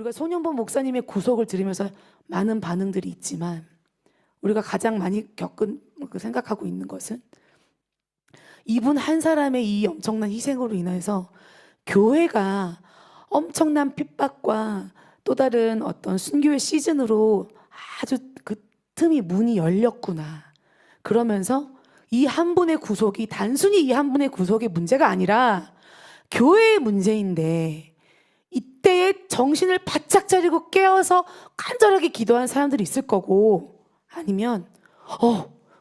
우리가 손현보 목사님의 구속을 들으면서 많은 반응들이 있지만 우리가 가장 많이 생각하고 있는 것은 이분 한 사람의 이 엄청난 희생으로 인해서 교회가 엄청난 핍박과 또 다른 어떤 순교의 시즌으로 아주 그 틈이 문이 열렸구나. 그러면서 이 한 분의 구속이 단순히 이 한 분의 구속의 문제가 아니라 교회의 문제인데 이때에 정신을 바짝 차리고 깨어서 간절하게 기도한 사람들이 있을 거고 아니면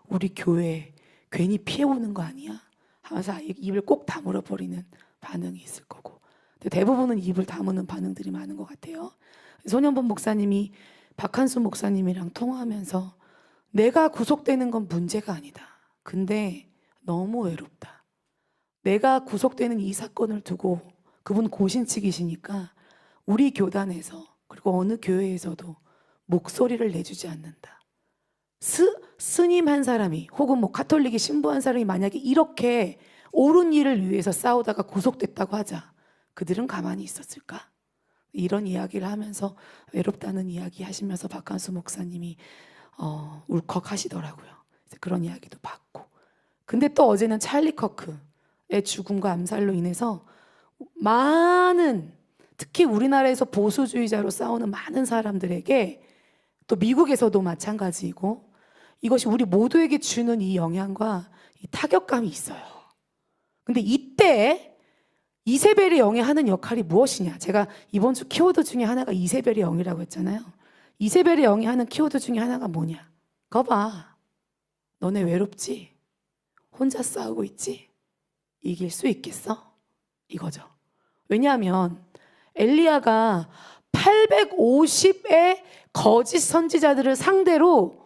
우리 교회 괜히 피해오는 거 아니야? 하면서 입을 꼭 다물어 버리는 반응이 있을 거고 대부분은 입을 다무는 반응들이 많은 것 같아요. 손현보 목사님이 박한수 목사님이랑 통화하면서 내가 구속되는 건 문제가 아니다. 근데 너무 외롭다. 내가 구속되는 이 사건을 두고 그분 고신측이시니까 우리 교단에서 그리고 어느 교회에서도 목소리를 내주지 않는다. 스님 한 사람이 혹은 뭐 가톨릭의 신부 한 사람이 만약에 이렇게 옳은 일을 위해서 싸우다가 구속됐다고 하자. 그들은 가만히 있었을까? 이런 이야기를 하면서 외롭다는 이야기 하시면서 박한수 목사님이 울컥하시더라고요. 그런 이야기도 받고. 근데 또 어제는 찰리 커크의 죽음과 암살로 인해서 많은 특히 우리나라에서 보수주의자로 싸우는 많은 사람들에게 또 미국에서도 마찬가지이고 이것이 우리 모두에게 주는 이 영향과 이 타격감이 있어요. 근데 이때 이세벨의 영이 하는 역할이 무엇이냐? 제가 이번 주 키워드 중에 하나가 이세벨의 영이라고 했잖아요. 이세벨의 영이 하는 키워드 중에 하나가 뭐냐? 거봐. 너네 외롭지? 혼자 싸우고 있지? 이길 수 있겠어? 이거죠. 왜냐하면 엘리야가 850의 거짓 선지자들을 상대로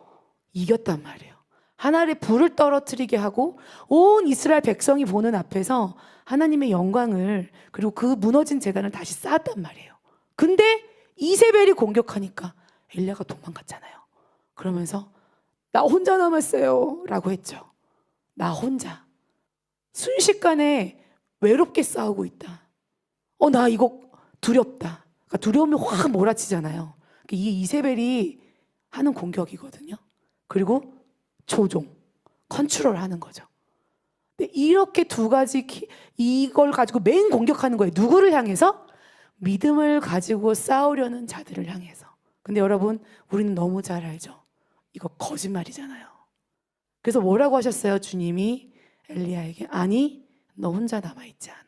이겼단 말이에요. 하늘에 불을 떨어뜨리게 하고 온 이스라엘 백성이 보는 앞에서 하나님의 영광을 그리고 그 무너진 제단을 다시 쌓았단 말이에요. 근데 이세벨이 공격하니까 엘리야가 도망갔잖아요. 그러면서 나 혼자 남았어요 라고 했죠. 나 혼자 순식간에 외롭게 싸우고 있다. 나 이거 두렵다. 그러니까 두려움이 확 몰아치잖아요. 이 이세벨이 하는 공격이거든요. 그리고 조종, 컨트롤하는 거죠. 근데 이렇게 두 가지 이걸 가지고 메인 공격하는 거예요. 누구를 향해서? 믿음을 가지고 싸우려는 자들을 향해서. 근데 여러분 우리는 너무 잘 알죠. 이거 거짓말이잖아요. 그래서 뭐라고 하셨어요? 주님이 엘리야에게 아니 너 혼자 남아있지 않아.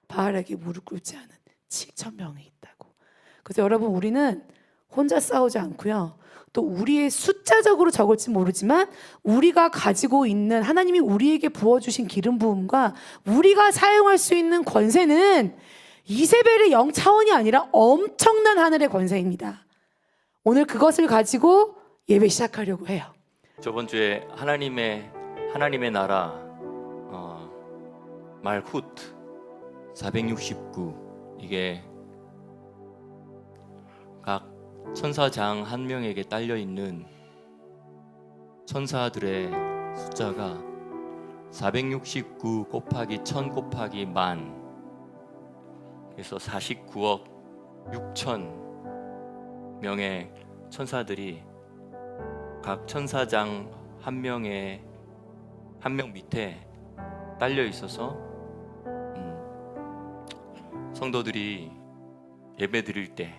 바알에게 무릎 꿇지 않은 7,000명이 있다고. 그래서 여러분 우리는 혼자 싸우지 않고요. 또 우리의 숫자적으로 적을지 모르지만 우리가 가지고 있는 하나님이 우리에게 부어주신 기름 부음과 우리가 사용할 수 있는 권세는 이세벨의 영 차원이 아니라 엄청난 하늘의 권세입니다. 오늘 그것을 가지고 예배 시작하려고 해요. 저번 주에 하나님의 나라 말훗 469 이게 각 천사장 한 명에게 딸려 있는 천사들의 숫자가 469 곱하기 1000 곱하기 만 그래서 49억 6천 명의 천사들이 각 천사장 한 명 밑에 딸려 있어서 성도들이 예배 드릴 때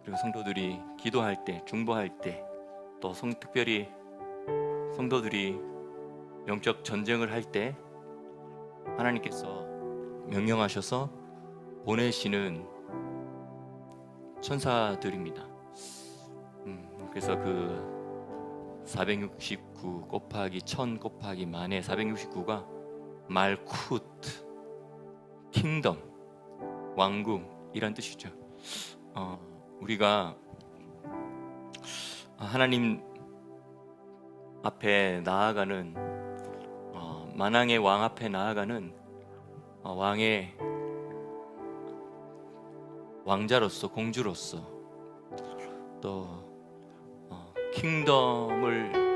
그리고 성도들이 기도할 때, 중보할 때, 또 특별히 성도들이 영적 전쟁을 할 때 하나님께서 명령하셔서 보내시는 천사들입니다. 그래서 그 469 곱하기 1000 곱하기 만에 469가 말쿠트, 킹덤, 왕궁이란 뜻이죠. 우리가 하나님 앞에 나아가는 만왕의 왕 앞에 나아가는 왕의 왕자로서 공주로서 또 킹덤을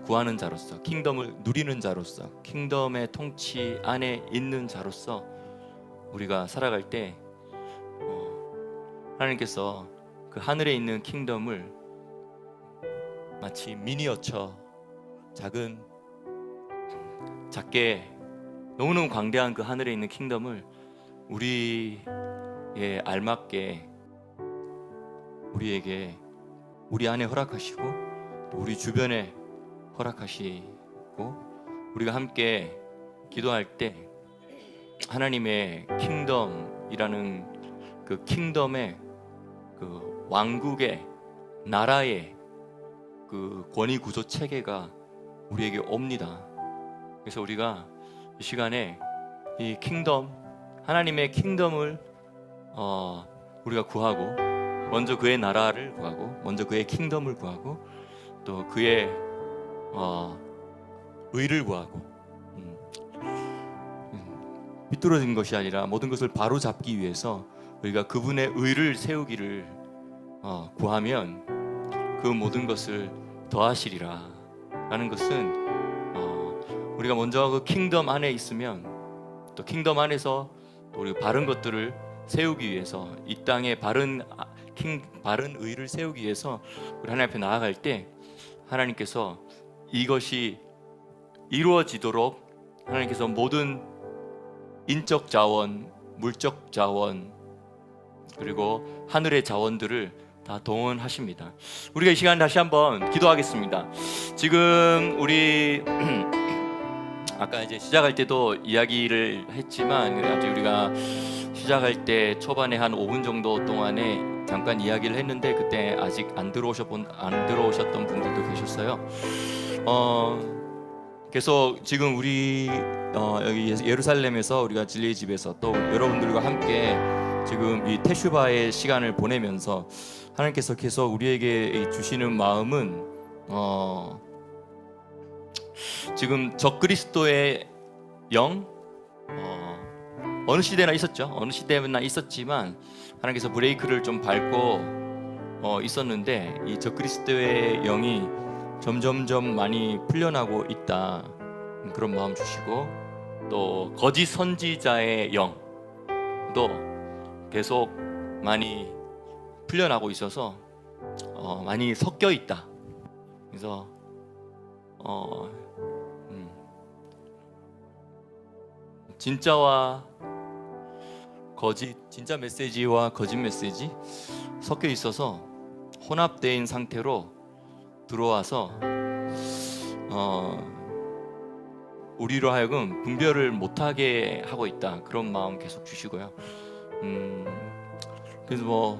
구하는 자로서 킹덤을 누리는 자로서 킹덤의 통치 안에 있는 자로서 우리가 살아갈 때 하나님께서 그 하늘에 있는 킹덤을 마치 미니어처 작게 너무너무 광대한 그 하늘에 있는 킹덤을 우리에 알맞게 우리에게 우리 안에 허락하시고 또 우리 주변에 허락하시고 우리가 함께 기도할 때 하나님의 킹덤이라는 그 킹덤의 그 왕국의 나라의 그 권위 구조 체계가 우리에게 옵니다. 그래서 우리가 이 시간에 이 킹덤, 하나님의 킹덤을 우리가 구하고, 먼저 그의 나라를 구하고, 먼저 그의 킹덤을 구하고, 또 그의 의를 구하고, 삐뚤어진 것이 아니라 모든 것을 바로 잡기 위해서 우리가 그분의 의를 세우기를 구하면 그 모든 것을 더하시리라 라는 것은 우리가 먼저 그 킹덤 안에 있으면 또 킹덤 안에서 또 우리 바른 것들을 세우기 위해서 이 땅에 바른 의를 세우기 위해서 우리 하나님 앞에 나아갈 때 하나님께서 이것이 이루어지도록 하나님께서 모든 인적 자원, 물적 자원 그리고 하늘의 자원들을 다 동원하십니다. 우리가 이 시간 다시 한번 기도하겠습니다. 지금 우리 아까 이제 시작할 때도 이야기를 했지만 아직 우리가 시작할 때 초반에 한 5분 정도 동안에 잠깐 이야기를 했는데 그때 아직 안 들어오셨던 분들도 계셨어요. 계속 지금 우리 여기 예루살렘에서 우리가 진리의 집에서 또 여러분들과 함께 지금 이 테슈바의 시간을 보내면서 하나님께서 계속 우리에게 주시는 마음은 지금 적그리스도의 영 어느 시대나 있었죠. 어느 시대나 있었지만 하나님께서 브레이크를 좀 밟고 있었는데 이 적그리스도의 영이 점점점 많이 풀려나고 있다 그런 마음 주시고 또 거짓 선지자의 영도 계속 많이 풀려나고 있어서 많이 섞여 있다. 그래서 진짜와 거짓, 진짜 메시지와 거짓 메시지 섞여 있어서 혼합된 상태로 들어와서 우리로 하여금 분별을 못하게 하고 있다. 그런 마음 계속 주시고요. 그래서 뭐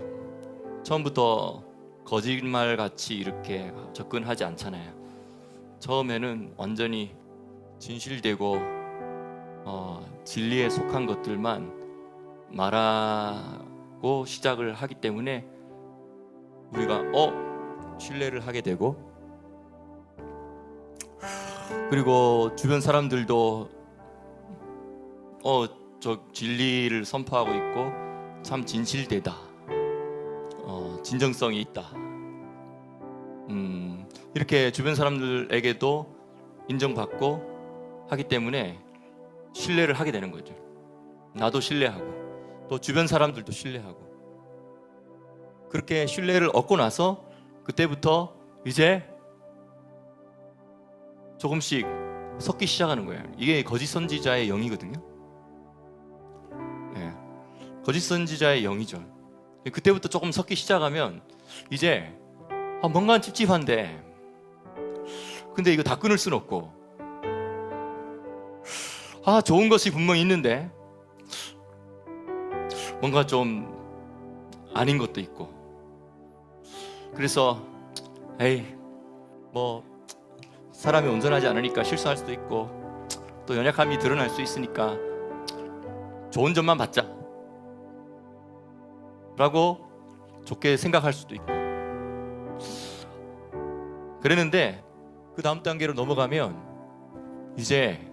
처음부터 거짓말 같이 이렇게 접근하지 않잖아요. 처음에는 완전히 진실되고 진리에 속한 것들만 말하고 시작을 하기 때문에 우리가 신뢰를 하게 되고 그리고 주변 사람들도 저 진리를 선포하고 있고 참 진실되다, 진정성이 있다. 이렇게 주변 사람들에게도 인정받고 하기 때문에 신뢰를 하게 되는 거죠. 나도 신뢰하고 또 주변 사람들도 신뢰하고 그렇게 신뢰를 얻고 나서 그때부터 이제 조금씩 섞기 시작하는 거예요. 이게 거짓 선지자의 영이거든요. 네. 거짓 선지자의 영이죠. 그때부터 조금 섞기 시작하면 이제 뭔가 찝찝한데 근데 이거 다 끊을 수는 없고 좋은 것이 분명히 있는데 뭔가 좀 아닌 것도 있고 그래서 뭐 사람이 온전하지 않으니까 실수할 수도 있고 또 연약함이 드러날 수 있으니까 좋은 점만 받자 라고 좋게 생각할 수도 있고 그랬는데 그 다음 단계로 넘어가면 이제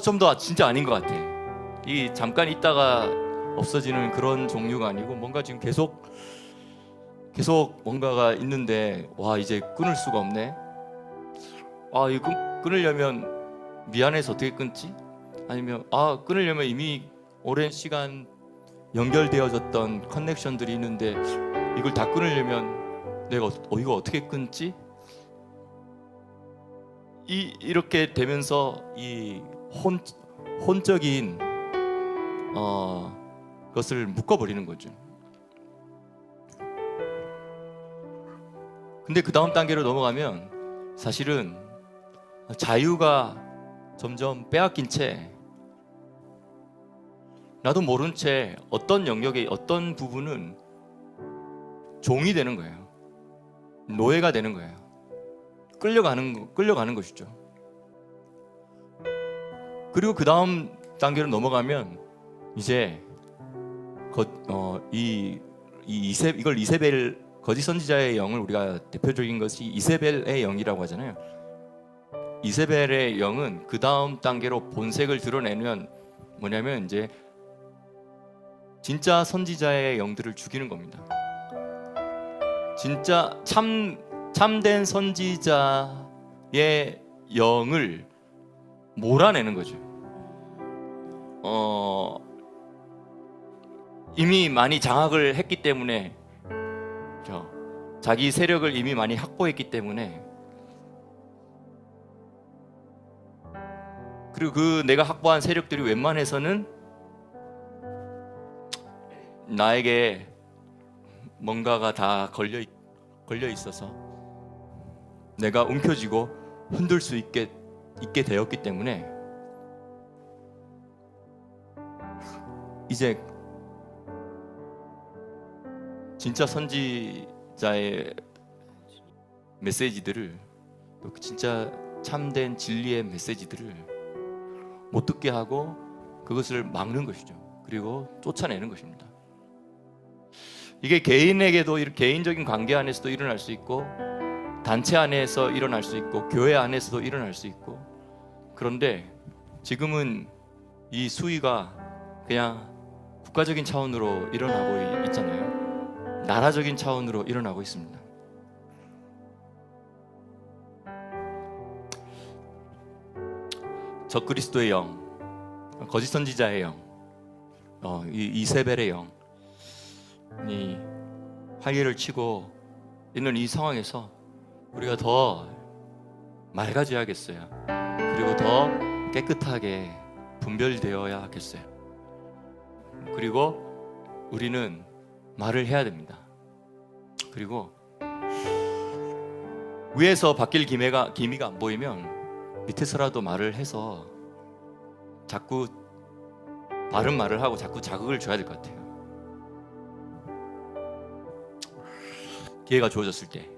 좀 더 진짜 아닌 것 같아. 이 잠깐 있다가 없어지는 그런 종류가 아니고 뭔가 지금 계속 뭔가가 있는데 이제 끊을 수가 없네. 이거 끊으려면 미안해서 어떻게 끊지? 아니면 끊으려면 이미 오랜 시간 연결되어졌던 커넥션들이 있는데 이걸 다 끊으려면 내가 이거 어떻게 끊지? 이렇게 되면서 이 혼적인 것을 묶어버리는 거죠. 근데 그 다음 단계로 넘어가면 사실은 자유가 점점 빼앗긴 채 나도 모른 채 어떤 영역의 어떤 부분은 종이 되는 거예요. 노예가 되는 거예요. 끌려가는 것이죠. 그리고 그 다음 단계로 넘어가면 이제 이걸 이세벨 거짓 선지자의 영을 우리가 대표적인 것이 이세벨의 영이라고 하잖아요. 이세벨의 영은 그 다음 단계로 본색을 드러내면 뭐냐면 이제 진짜 선지자의 영들을 죽이는 겁니다. 진짜 참된 선지자의 영을 몰아내는 거죠. 이미 많이 장악을 했기 때문에 자기 세력을 이미 많이 확보했기 때문에 그리고 그 내가 확보한 세력들이 웬만해서는 나에게 뭔가가 다 걸려 있어서 내가 움켜쥐고 흔들 수 있게 되었기 때문에 이제 진짜 선지자의 메시지들을 또 진짜 참된 진리의 메시지들을 못 듣게 하고 그것을 막는 것이죠. 그리고 쫓아내는 것입니다. 이게 개인에게도 개인적인 관계 안에서도 일어날 수 있고 단체 안에서 일어날 수 있고 교회 안에서도 일어날 수 있고 그런데 지금은 이 수위가 그냥 국가적인 차원으로 일어나고 있잖아요. 나라적인 차원으로 일어나고 있습니다. 적그리스도의 영, 거짓 선지자의 영, 이세벨의 영이 활개를 치고 있는 이 상황에서 우리가 더 맑아져야겠어요. 그리고 더 깨끗하게 분별되어야 하겠어요. 그리고 우리는 말을 해야 됩니다. 그리고 위에서 바뀔 기미가 안 보이면 밑에서라도 말을 해서 자꾸 바른 말을 하고 자꾸 자극을 줘야 될 것 같아요. 기회가 주어졌을 때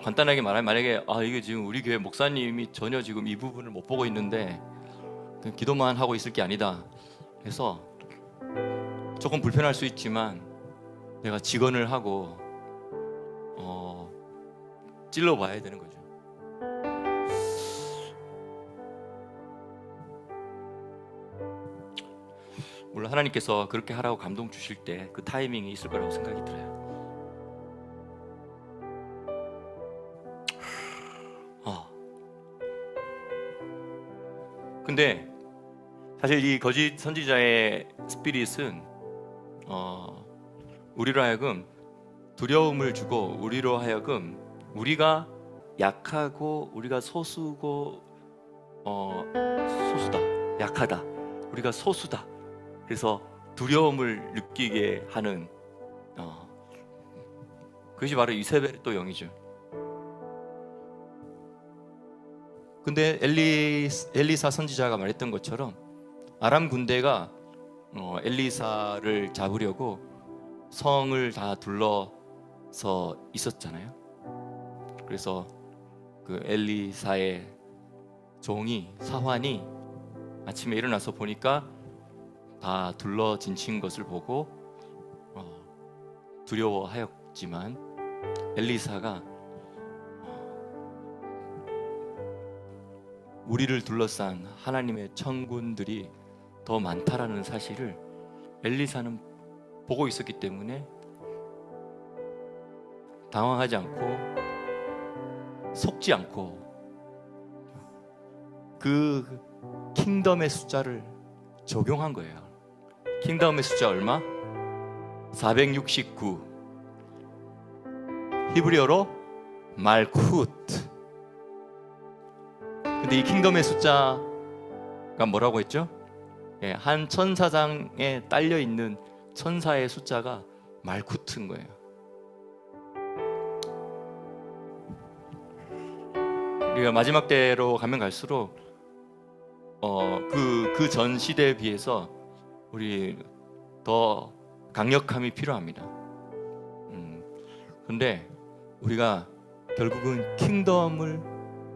간단하게 말하면 만약에 이게 지금 우리 교회 목사님이 전혀 지금 이 부분을 못 보고 있는데 그냥 기도만 하고 있을 게 아니다 해서 조금 불편할 수 있지만 내가 직언을 하고 찔러봐야 되는 거죠. 물론 하나님께서 그렇게 하라고 감동 주실 때 그 타이밍이 있을 거라고 생각이 들어요. 근데 사실 이 거짓 선지자의 스피릿은 우리로 하여금 두려움을 주고 우리로 하여금 우리가 약하고 우리가 소수고 소수다, 약하다, 우리가 소수다. 그래서 두려움을 느끼게 하는 그것이 바로 이세벨의 또 영이죠. 근데 엘리사 선지자가 말했던 것처럼 아람 군대가 엘리사를 잡으려고 성을 다 둘러서 있었잖아요. 그래서 그 엘리사의 종이 사환이 아침에 일어나서 보니까 다 둘러진 것을 보고 두려워하였지만 엘리사가 우리를 둘러싼 하나님의 천군들이 더 많다라는 사실을 엘리사는 보고 있었기 때문에 당황하지 않고 속지 않고 그 킹덤의 숫자를 적용한 거예요. 킹덤의 숫자 얼마? 469. 히브리어로 말쿠트. 근데 이 킹덤의 숫자가 뭐라고 했죠? 예, 한 천사장에 딸려 있는 천사의 숫자가 말쿠트인 거예요. 우리가 마지막 때로 가면 갈수록 그 전 시대에 비해서 우리 더 강력함이 필요합니다. 그런데 우리가 결국은 킹덤을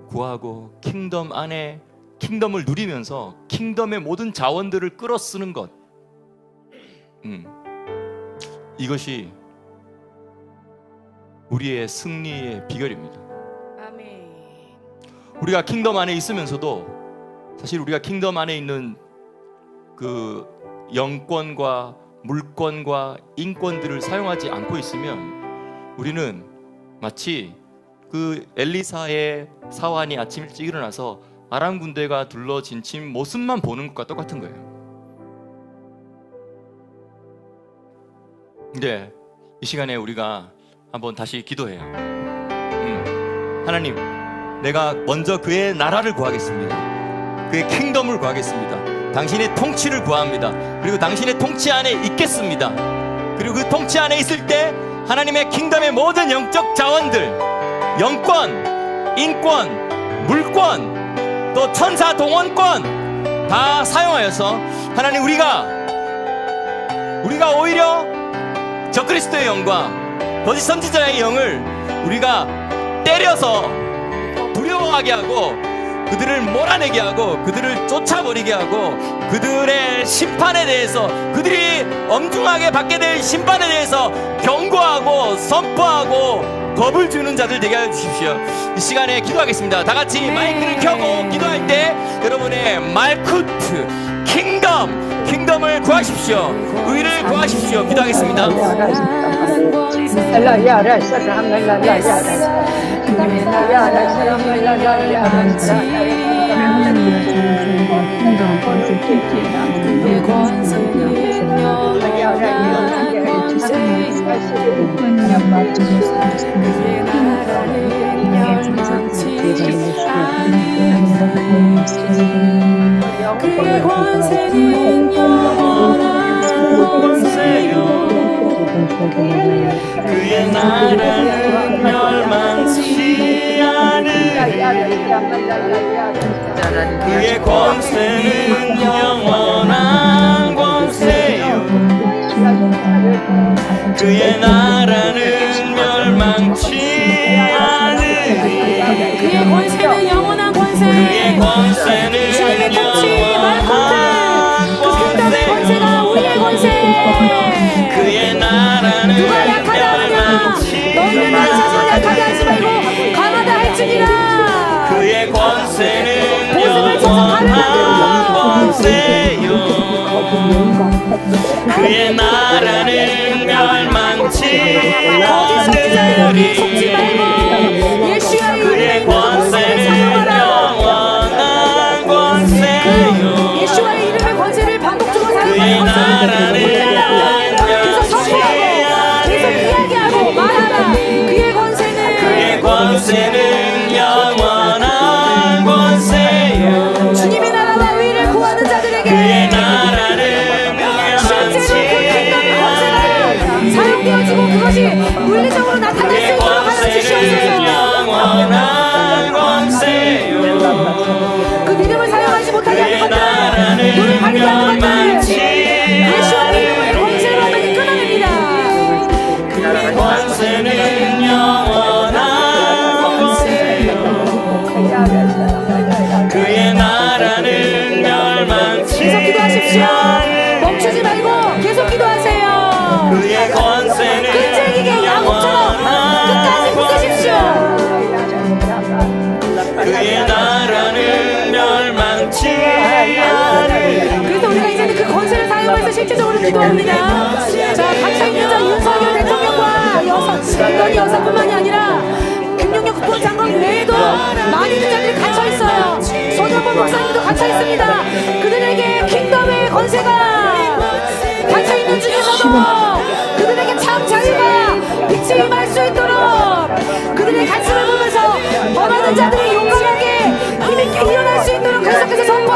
구하고 킹덤 안에 킹덤을 누리면서 킹덤의 모든 자원들을 끌어쓰는 것, 이것이 우리의 승리의 비결입니다. 아멘. 우리가 킹덤 안에 있으면서도 사실 우리가 킹덤 안에 있는 그 영권과 물권과 인권들을 사용하지 않고 있으면 우리는 마치 그 엘리사의 사환이 아침 일찍 일어나서 아람 군대가 둘러진 친 모습만 보는 것과 똑같은 거예요. 근데 이 시간에 우리가 한번 다시 기도해요. 하나님, 내가 먼저 그의 나라를 구하겠습니다. 그의 킹덤을 구하겠습니다. 당신의 통치를 구합니다. 그리고 당신의 통치 안에 있겠습니다. 그리고 그 통치 안에 있을 때 하나님의 킹덤의 모든 영적 자원들, 영권, 인권, 물권, 또 천사 동원권 다 사용하여서 하나님, 우리가 오히려 적그리스도의 영과 거짓 선지자의 영을 우리가 때려서 두려워하게 하고 그들을 몰아내게 하고 그들을 쫓아버리게 하고 그들의 심판에 대해서, 그들이 엄중하게 받게 될 심판에 대해서 경고하고 선포하고 겁을 주는 자들 되게 해주십시오. 이 시간에 기도하겠습니다. 다 같이 마이크를 켜고 기도할 때 여러분의 말쿠트 킹덤을 구하십시오. 의를 구하십시오. 기도하겠습니다. 그의 권세는 영원한 권세요. 그의 나라는 멸망치 않으리. 그의 권세는 영원한 권세요. 그의 나라는 멸망치 않으리. 그의 권세는 영원한 권세. 그의 권세는 주님의 통치 영원한 킹덤의 권세가 우리의 권세. 그의 나라는 누가 약하다 하느냐? 너희는 나 자신을 약하게 하지 말고 강하다 할지니라. 그의 권세는 보습을 쳐서 영원한 가르나들어. 권세요. 그의 나라는 멸망치 거짓 선지자의 영에 속지 않으리. 말고 예수의 이름에 그의 권세는 영원한 권세요. 예수의 이름의 권세를 반복적으로 그의 사용하는 나라는 것을 계속 선포하고 계속 이야기하고 말하라. 그의 그의 권세는 권세는 영원한 권세요. 주님의 나라와 의를 구하는 그의 자들에게 나라는 실제로 그 킹덤의 권세가 사용되어지고 그것이 물리적으로 나타날 수 있도록 하여 주시옵소서. 영원한 권세요. 그 믿음을 사용하지 못하게 하는 것들, 눈을 가리게 하는 것들, 예수의 이름의 권세로 하면 끊어냅니다. 그의 권세는 영원한 권세요. 그의 나라는 멸망치 계속 기도하십시오. 않으리. 멈추지 말고 계속 기도하세요. 그의 권세는 끈질기게 야곱처럼 끝까지 붙으십시오. 그의 나라는 멸망치 않으리. 그래서 우리가 이제는 그 권세를 사용해서 실제적으로 기도합니다. 자, 갇혀있는 자 윤석열 대통령과 김건희 여사뿐만이 아니라 김용현 국방장관 외에도 많은 자들이 갇혀있어요. 손흥민 목사님도 갇혀있습니다. 그들에게 킹덤의 권세가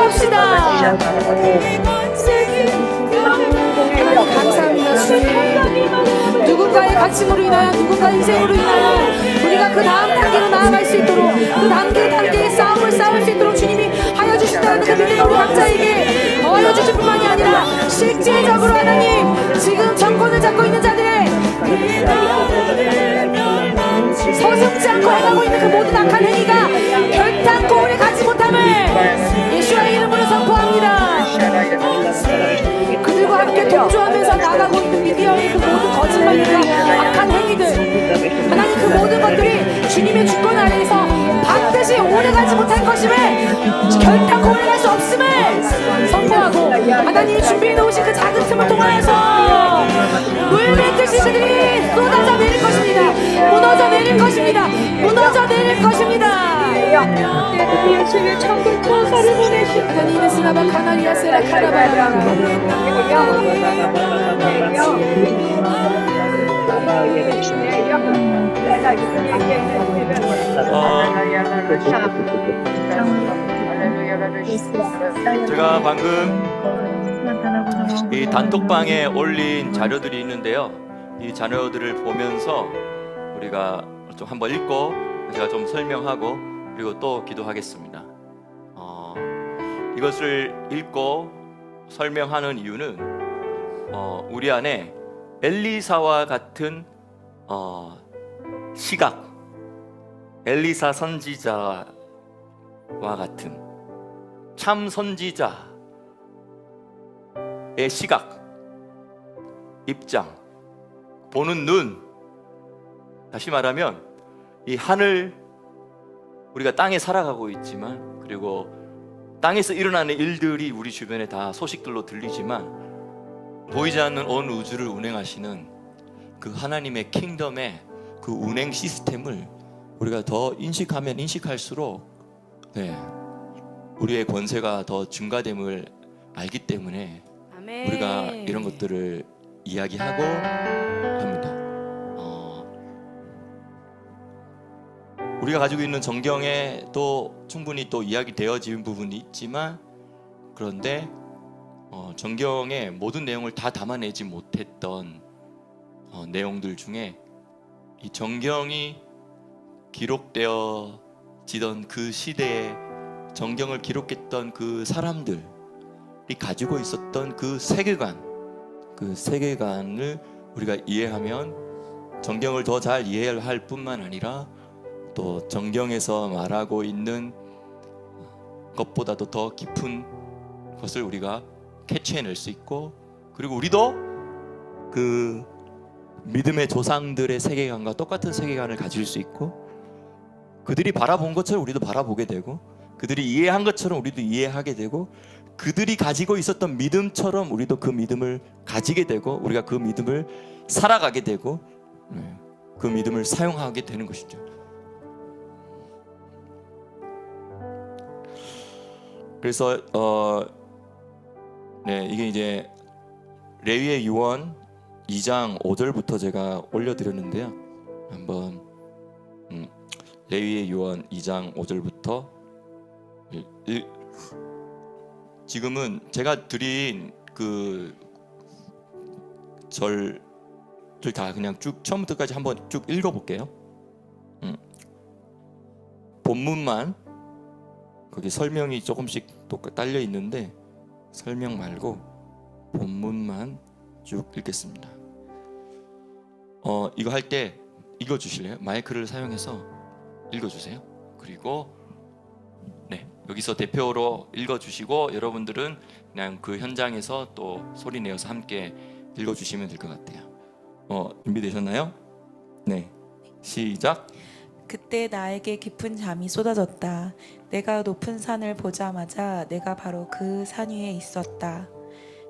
기도합시다. 감사합니다. 주님. 누군가의 가침으로 인하여, 누군가의 희생으로 인하여 우리가 그 다음 단계로 나아갈 수 있도록, 그 단계의 싸움을 싸울 수 있도록 주님이 하여 주신다는 그 믿음을 우리 각자에게 더하여 주실 뿐만이 아니라 실질적으로 하나님, 지금 정권을 잡고 있는 자들의 서슴지 않고 행하고 있는 그 모든 악한 행위가 결탄코 오래 가지 못함을 예수와의 이름으로 선포합니다. 그들과 함께 동조하면서 나가고 있는 미디어의 그 모든 거짓말들과 악한 행위들, 하나님 그 모든 것들이 주님의 주권 아래에서 반드시 오래가지 못할 것임을, 결탄코 오래갈 수 없음을 선포하고, 하나님이 준비해 놓으신 그 작은 틈을 통하여서 물 맺듯이 그들이 쏟아져 내릴 것입니다. 무너져 내릴 것입니다. 무너져 내릴 것입니다. 예수의 천국 천사를 보내시오. 하나님의 스나바 카나리아 세라 카라바라. 제가 방금 이 단톡방에 올린 자료들이 있는데요. 이 자료들을 보면서 우리가 좀 한번 읽고 제가 좀 설명하고 그리고 또 기도하겠습니다. 이것을 읽고 설명하는 이유는 우리 안에 엘리사와 같은 시각, 엘리사 선지자와 같은 참 선지자의 시각, 입장, 보는 눈, 다시 말하면 이 하늘, 우리가 땅에 살아가고 있지만, 그리고 땅에서 일어나는 일들이 우리 주변에 다 소식들로 들리지만 보이지 않는 온 우주를 운행하시는 그 하나님의 킹덤의 그 운행 시스템을 우리가 더 인식하면 인식할수록 우리의 권세가 더 증가됨을 알기 때문에 아멘. 우리가 이런 것들을 이야기하고 합니다. 우리가 가지고 있는 정경에 또 충분히 또 이야기되어진 부분이 있지만, 그런데 정경의 모든 내용을 다 담아내지 못했던 내용들 중에 이 정경이 기록되어지던 그 시대에 정경을 기록했던 그 사람들이 가지고 있었던 그 세계관을 우리가 이해하면 정경을 더 잘 이해할 뿐만 아니라 또 정경에서 말하고 있는 것보다도 더 깊은 것을 우리가 캐치해낼 수 있고, 그리고 우리도 그 믿음의 조상들의 세계관과 똑같은 세계관을 가질 수 있고, 그들이 바라본 것처럼 우리도 바라보게 되고, 그들이 이해한 것처럼 우리도 이해하게 되고, 그들이 가지고 있었던 믿음처럼 우리도 그 믿음을 가지게 되고, 우리가 그 믿음을 살아가게 되고, 그 믿음을 사용하게 되는 것이죠. 그래서 이게 이제 레위의 유언 2장 5절부터 제가 올려드렸는데요. 한번 레위의 유언 2장 5절부터 지금은 제가 드린 그 절을 다 그냥 쭉 처음부터까지 한번 쭉 읽어볼게요. 본문만, 거기 설명이 조금씩 또 딸려 있는데 설명 말고 본문만 쭉 읽겠습니다. 이거 할 때 읽어주실래요? 마이크를 사용해서 읽어주세요. 그리고 여기서 대표로 읽어주시고 여러분들은 그냥 그 현장에서 또 소리 내어서 함께 읽어주시면 될 것 같아요. 준비되셨나요? 네, 시작. 그때 나에게 깊은 잠이 쏟아졌다. 내가 높은 산을 보자마자 내가 바로 그 산 위에 있었다.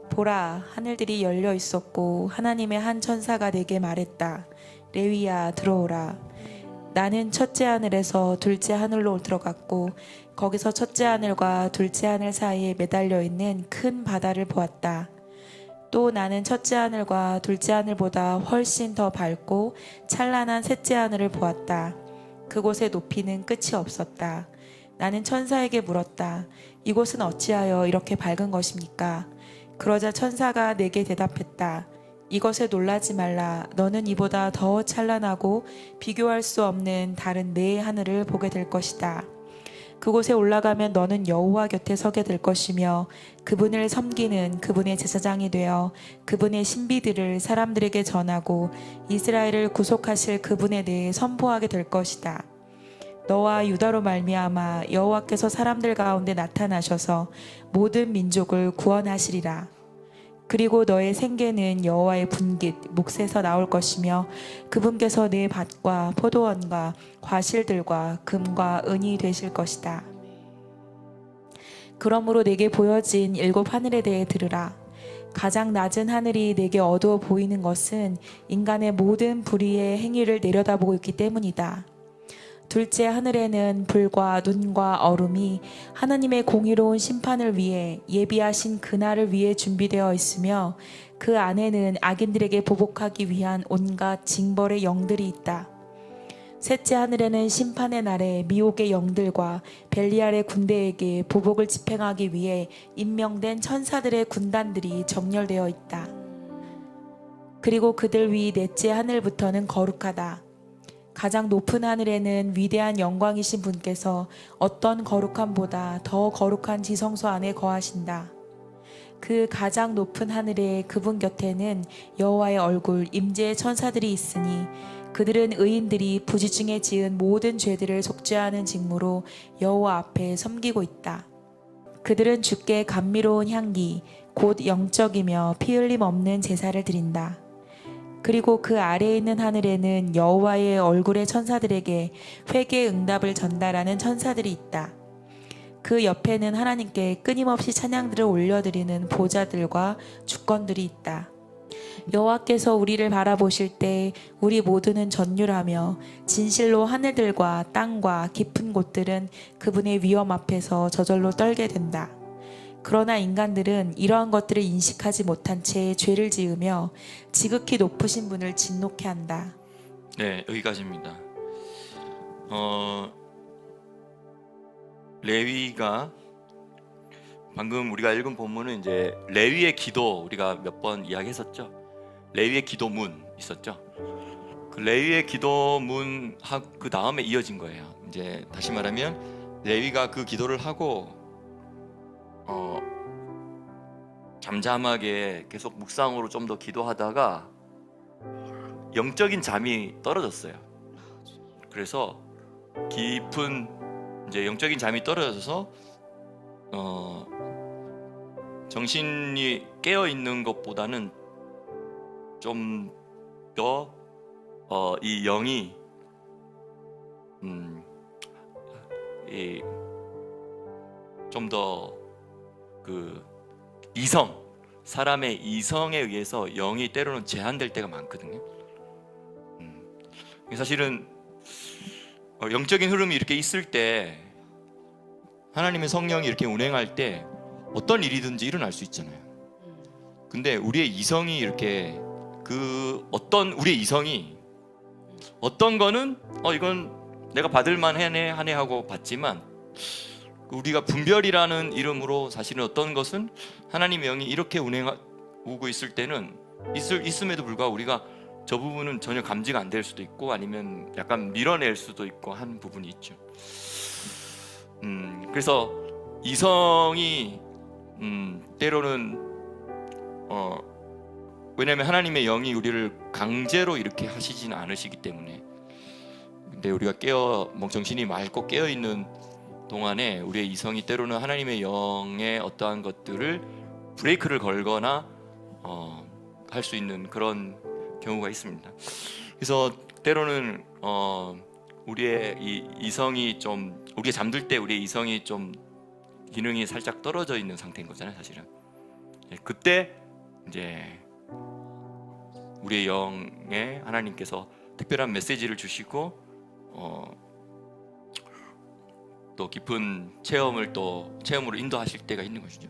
보라, 하늘들이 열려 있었고 하나님의 한 천사가 내게 말했다. 레위야, 들어오라. 나는 첫째 하늘에서 둘째 하늘로 들어갔고 거기서 첫째 하늘과 둘째 하늘 사이에 매달려 있는 큰 바다를 보았다. 또 나는 첫째 하늘과 둘째 하늘보다 훨씬 더 밝고 찬란한 셋째 하늘을 보았다. 그곳의 높이는 끝이 없었다. 나는 천사에게 물었다. 이곳은 어찌하여 이렇게 밝은 것입니까? 그러자 천사가 내게 대답했다. 이것에 놀라지 말라. 너는 이보다 더 찬란하고 비교할 수 없는 다른 네 하늘을 보게 될 것이다. 그곳에 올라가면 너는 여호와 곁에 서게 될 것이며 그분을 섬기는 그분의 제사장이 되어 그분의 신비들을 사람들에게 전하고 이스라엘을 구속하실 그분에 대해 선포하게 될 것이다. 너와 유다로 말미암아 여호와께서 사람들 가운데 나타나셔서 모든 민족을 구원하시리라. 그리고 너의 생계는 여호와의 분깃 몫에서 나올 것이며 그분께서 내 밭과 포도원과 과실들과 금과 은이 되실 것이다. 그러므로 내게 보여진 7 하늘에 대해 들으라. 가장 낮은 하늘이 내게 어두워 보이는 것은 인간의 모든 불의의 행위를 내려다보고 있기 때문이다. 둘째 하늘에는 불과 눈과 얼음이 하나님의 공의로운 심판을 위해 예비하신 그날을 위해 준비되어 있으며 그 안에는 악인들에게 보복하기 위한 온갖 징벌의 영들이 있다. 셋째 하늘에는 심판의 날에 미혹의 영들과 벨리알의 군대에게 보복을 집행하기 위해 임명된 천사들의 군단들이 정렬되어 있다. 그리고 그들 위 넷째 하늘부터는 거룩하다. 가장 높은 하늘에는 위대한 영광이신 분께서 어떤 거룩함보다 더 거룩한 지성소 안에 거하신다. 그 가장 높은 하늘에 그분 곁에는 여호와의 얼굴 임재의 천사들이 있으니 그들은 의인들이 부지중에 지은 모든 죄들을 속죄하는 직무로 여호와 앞에 섬기고 있다. 그들은 주께 감미로운 향기 곧 영적이며 피 흘림 없는 제사를 드린다. 그리고 그 아래에 있는 하늘에는 여호와의 얼굴의 천사들에게 회개 응답을 전달하는 천사들이 있다. 그 옆에는 하나님께 끊임없이 찬양들을 올려드리는 보좌들과 주권들이 있다. 여호와께서 우리를 바라보실 때 우리 모두는 전율하며 진실로 하늘들과 땅과 깊은 곳들은 그분의 위엄 앞에서 저절로 떨게 된다. 그러나 인간들은 이러한 것들을 인식하지 못한 채 죄를 지으며 지극히 높으신 분을 진노케 한다. 네, 여기까지입니다. 레위가 방금 우리가 읽은 본문은 이제 레위의 기도 우리가 몇 번 이야기했었죠. 레위의 기도문 있었죠. 그 레위의 기도문 그 다음에 이어진 거예요. 이제 다시 말하면 레위가 그 기도를 하고 잠잠하게 계속 묵상으로 좀 더 기도하다가 영적인 잠이 떨어졌어요. 그래서 깊은 이제 영적인 잠이 떨어져서 정신이 깨어 있는 것보다는 좀 더 이 영이 좀 더 그 사람의 이성에 의해서 영이 때로는 제한될 때가 많거든요. 사실은 영적인 흐름이 이렇게 있을 때 하나님의 성령이 이렇게 운행할 때 어떤 일이든지 일어날 수 있잖아요. 근데 우리의 이성이 이렇게 우리의 이성이 어떤 거는 이건 내가 받을만 하네 하고 받지만 우리가 분별이라는 이름으로 사실은 어떤 것은 하나님의 영이 이렇게 운행하고 있을 때는 있음에도 불구하고 우리가 저 부분은 전혀 감지가 안 될 수도 있고 아니면 약간 밀어낼 수도 있고 한 부분이 있죠. 그래서 이성이 때로는 왜냐하면 하나님의 영이 우리를 강제로 이렇게 하시지는 않으시기 때문에. 근데 우리가 정신이 맑고 깨어 있는 동안에 우리의 이성이 때로는 하나님의 영의 어떠한 것들을 브레이크를 걸거나 할 수 있는 그런 경우가 있습니다. 그래서 때로는 우리의 이성이 좀 우리가 잠들 때 우리의 이성이 좀 기능이 살짝 떨어져 있는 상태인 거잖아요, 사실은. 그때 이제 우리의 영에 하나님께서 특별한 메시지를 주시고 또 깊은 체험으로 인도하실 때가 있는 것이죠.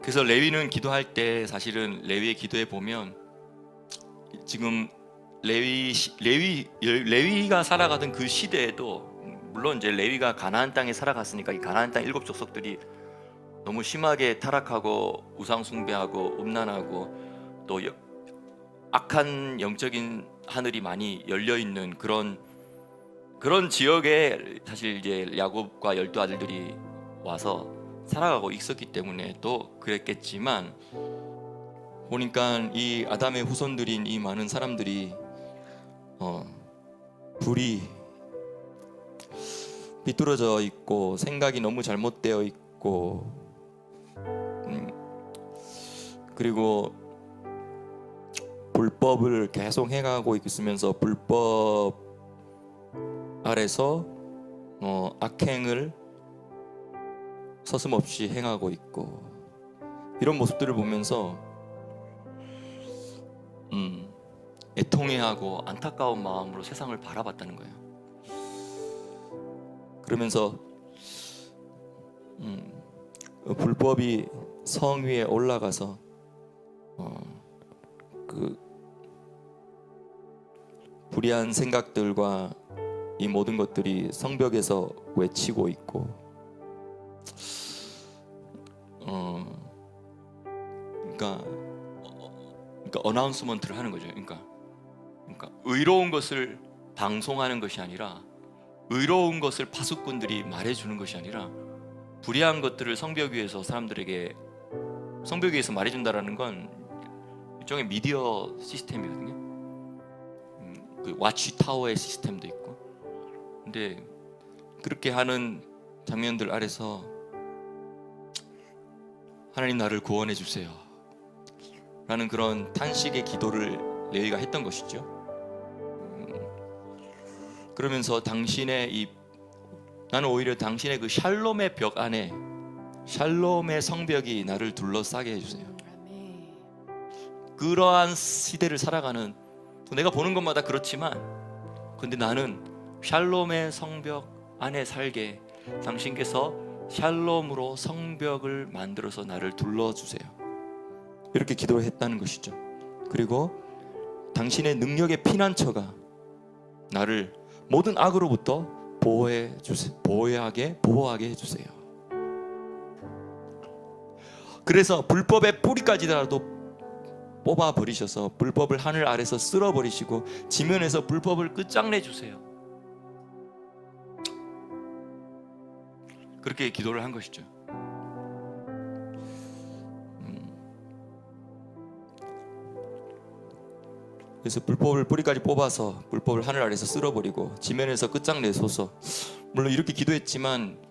그래서 레위는 기도할 때 사실은 레위의 기도에 보면 지금 레위가 살아가던 그 시대에도 물론 이제 레위가 가나안 땅에 살아갔으니까 이 가나안 땅 일곱 족속들이 너무 심하게 타락하고 우상 숭배하고 음란하고 또 악한 영적인 하늘이 많이 열려 있는 그런 지역에 사실 이제 야곱과 12아들들이 와서 살아가고 있었기 때문에 또 그랬겠지만 보니까 이 아담의 후손들인 이 많은 사람들이 불이 비뚤어져 있고 생각이 너무 잘못되어 있고 그리고 불법을 계속 행하고 있으면서 불법 아래서 악행을 서슴없이 행하고 있고 이런 모습들을 보면서 애통해하고 안타까운 마음으로 세상을 바라봤다는 거예요. 그러면서 불법이 성 위에 올라가서 그 불의한 생각들과 이 모든 것들이 성벽에서 외치고 있고 그러니까 어나운스먼트를 하는 거죠. 그러니까 의로운 것을 방송하는 것이 아니라 의로운 것을 파수꾼들이 말해주는 것이 아니라 불의한 것들을 성벽 위에서 사람들에게 성벽 위에서 말해준다라는 건 일종의 미디어 시스템이거든요. 그 와치 타워의 시스템도 있고. 근데 그렇게 하는 장면들 아래서 하나님 나를 구원해 주세요 라는 그런 탄식의 기도를 레위가 했던 것이죠. 그러면서 나는 오히려 당신의 그 샬롬의 벽 안에 샬롬의 성벽이 나를 둘러싸게 해주세요. 그러한 시대를 살아가는 내가 보는 것마다 그렇지만 근데 나는 샬롬의 성벽 안에 살게 당신께서 샬롬으로 성벽을 만들어서 나를 둘러주세요. 이렇게 기도를 했다는 것이죠. 그리고 당신의 능력의 피난처가 나를 모든 악으로부터 보호하게 해주세요. 그래서 불법의 뿌리까지라도 뽑아버리셔서 불법을 하늘 아래서 쓸어버리시고 지면에서 불법을 끝장내주세요. 그렇게 기도를 한 것이죠. 그래서 불법을 뿌리까지 뽑아서 불법을 하늘 아래서 쓸어버리고 지면에서 끝장내소서. 물론 이렇게 기도했지만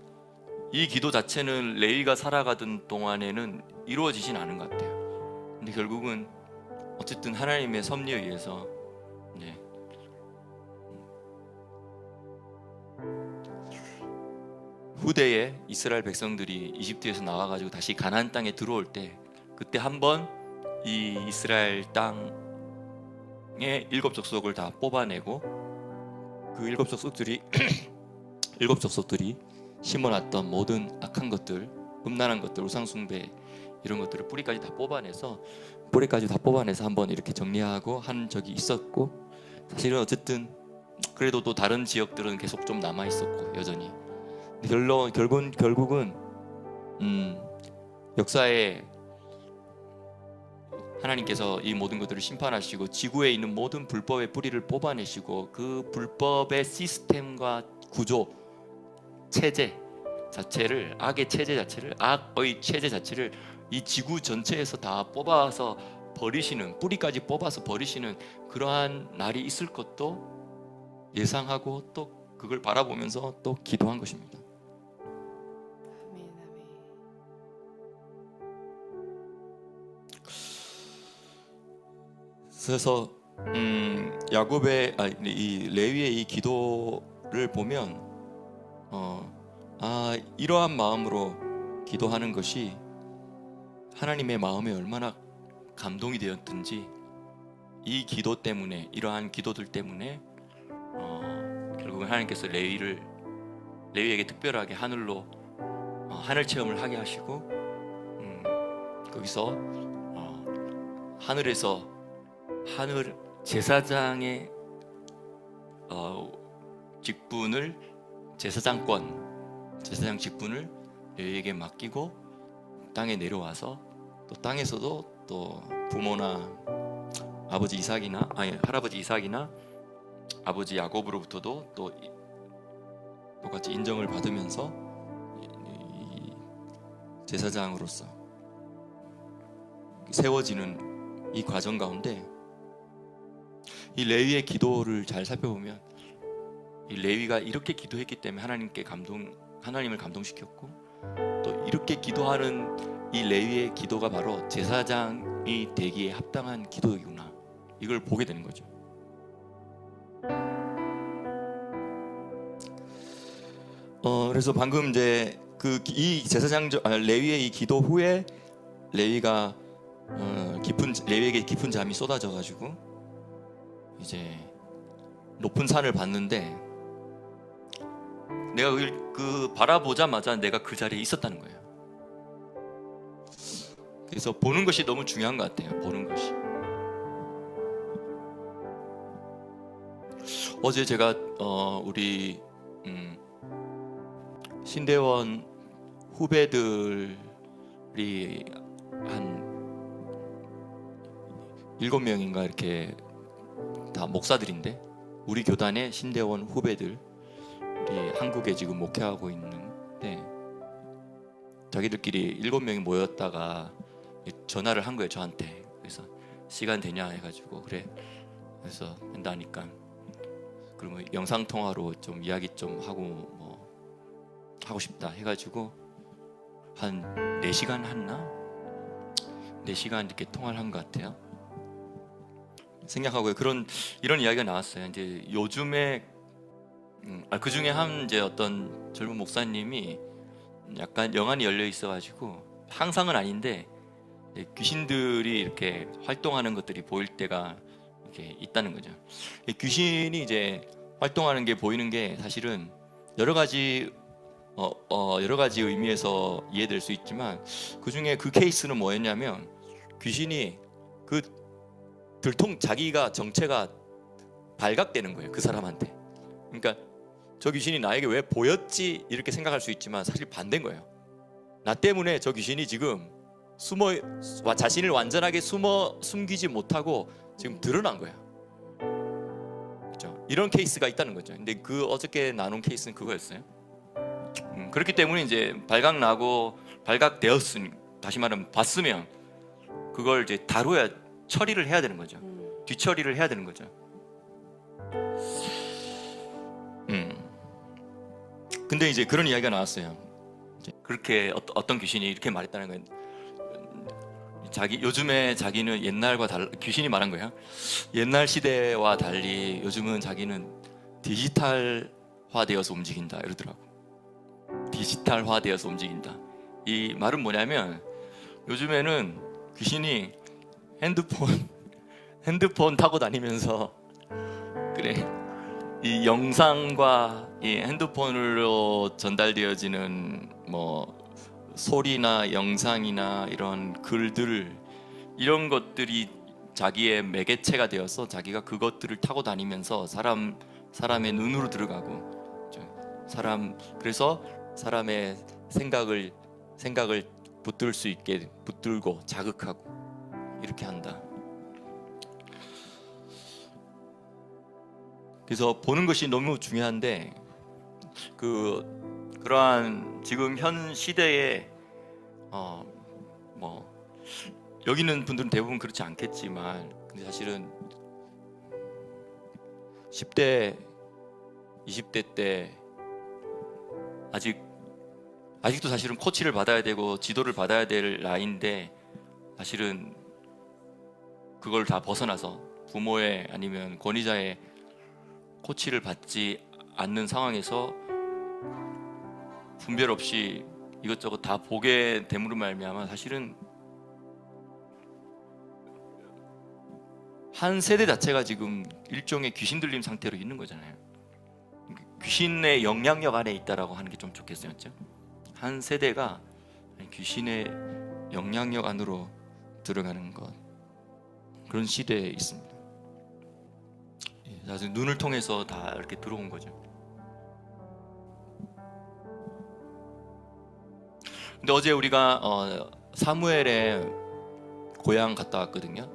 이 기도 자체는 레위가 살아가던 동안에는 이루어지진 않은 것 같아요. 근데 결국은 어쨌든 하나님의 섭리에 의해서 후대에 이스라엘 백성들이 이집트에서 나와가지고 다시 가나안 땅에 들어올 때 그때 한번 이 이스라엘 땅의 일곱 족속을 다 뽑아내고 그 일곱 족속들이 심어놨던 모든 악한 것들, 음란한 것들, 우상숭배 이런 것들을 뿌리까지 다 뽑아내서 한번 이렇게 정리하고 한 적이 있었고 사실은 어쨌든 그래도 또 다른 지역들은 계속 좀 남아 있었고 여전히 결국은 역사에 하나님께서 이 모든 것들을 심판하시고 지구에 있는 모든 불법의 뿌리를 뽑아내시고 그 불법의 시스템과 구조, 체제 자체를 악의 체제 자체를 악의 체제 자체를 이 지구 전체에서 다 뽑아서 버리시는 뿌리까지 뽑아서 버리시는 그러한 날이 있을 것도 예상하고 또 그걸 바라보면서 또 기도한 것입니다. 그래서 야곱의 이 레위의 이 기도를 보면 이러한 마음으로 기도하는 것이 하나님의 마음에 얼마나 감동이 되었든지 이 기도 때문에 이러한 기도들 때문에 결국은 하나님께서 레위에게 특별하게 하늘로 하늘 체험을 하게 하시고 거기서 하늘에서 제사장의 직분을 제사장 직분을 레위에게 맡기고 땅에 내려와서 또 땅에서도 또 부모나 할아버지 이삭이나 아버지 야곱으로부터도 또 똑같이 인정을 받으면서 이 제사장으로서 세워지는 이 과정 가운데 이 레위의 기도를 잘 살펴보면 이 레위가 이렇게 기도했기 때문에 하나님을 감동시켰고 또 이렇게 기도하는 이 레위의 기도가 바로 제사장이 되기에 합당한 기도이구나, 이걸 보게 되는 거죠. 그래서 방금 이제 이 레위의 이 기도 후에 레위가 레위에게 깊은 잠이 쏟아져 가지고 이제 높은 산을 봤는데 내가 그 바라보자마자 내가 그 자리에 있었다는 거예요. 그래서 보는 것이 너무 중요한 것 같아요. 보는 것이. 어제 제가 우리 신대원 후배들이 한 7명인가 이렇게 다 목사들인데, 우리 교단의 신대원 후배들, 우리 한국에 지금 목회하고 있는데 자기들끼리 7명이 모였다가 전화를 한 거예요, 저한테. 그래서 시간 되냐 해가지고 그래, 그래서 된다니까 그러면 영상 통화로 좀 이야기 좀 하고 뭐 하고 싶다 해가지고 한 4시간 했나? 4시간 이렇게 통화를 한 것 같아요. 생략하고요. 이런 이야기가 나왔어요. 이제 요즘에 그 중에 이제 어떤 젊은 목사님이 약간 영안이 열려 있어가지고, 항상은 아닌데 귀신들이 이렇게 활동하는 것들이 보일 때가 이렇게 있다는 거죠. 귀신이 이제 활동하는 게 보이는 게 사실은 여러 가지 의미에서 이해될 수 있지만, 그 중에 그 케이스는 뭐였냐면, 귀신이 자기가 정체가 발각되는 거예요, 그 사람한테. 그러니까 저 귀신이 나에게 왜 보였지 이렇게 생각할 수 있지만 사실 반대인 거예요. 나 때문에 저 귀신이 지금 자신을 완전하게 숨기지 못하고 지금 드러난 거야. 그렇죠? 이런 케이스가 있다는 거죠. 근데 어저께 나눈 케이스는 그거였어요. 그렇기 때문에 이제 발각되었으니, 다시 말하면 봤으면 그걸 이제 처리를 해야 되는 거죠. 뒤처리를 해야 되는 거죠. 근데 이제 그런 이야기가 나왔어요. 그렇게 어떤 귀신이 이렇게 말했다는 거예요. 요즘에 자기는 옛날과 귀신이 말한 거예요. 옛날 시대와 달리 요즘은 자기는 디지털화되어서 움직인다 이러더라고. 디지털화되어서 움직인다. 이 말은 뭐냐면, 요즘에는 귀신이 핸드폰 타고 다니면서 이 영상과 이 핸드폰으로 전달되어지는 뭐 소리나 영상이나 이런 글들, 이런 것들이 자기의 매개체가 되어서 자기가 그것들을 타고 다니면서 사람의 눈으로 들어가고, 그래서 사람의 생각을 붙들 수 있게 붙들고 자극하고 이렇게 한다. 그래서 보는 것이 너무 중요한데, 그러한 지금 현 시대에 뭐 여기 있는 분들은 대부분 그렇지 않겠지만, 근데 사실은 10대, 20대 때 아직도 사실은 코치를 받아야 되고 지도를 받아야 될 나이인데, 사실은 그걸 다 벗어나서 부모의 아니면 권위자의 코치를 받지 않는 상황에서 분별 없이 이것저것 다 보게 됨으로 말미암아 사실은 한 세대 자체가 지금 일종의 귀신 들림 상태로 있는 거잖아요. 귀신의 영향력 안에 있다라고 하는 게 좀 좋겠어요, 그렇죠? 한 세대가 귀신의 영향력 안으로 들어가는 것, 그런 시대에 있습니다. 사실 눈을 통해서 다 이렇게 들어온 거죠. 근데 어제 우리가 사무엘의 고향 갔다 왔거든요.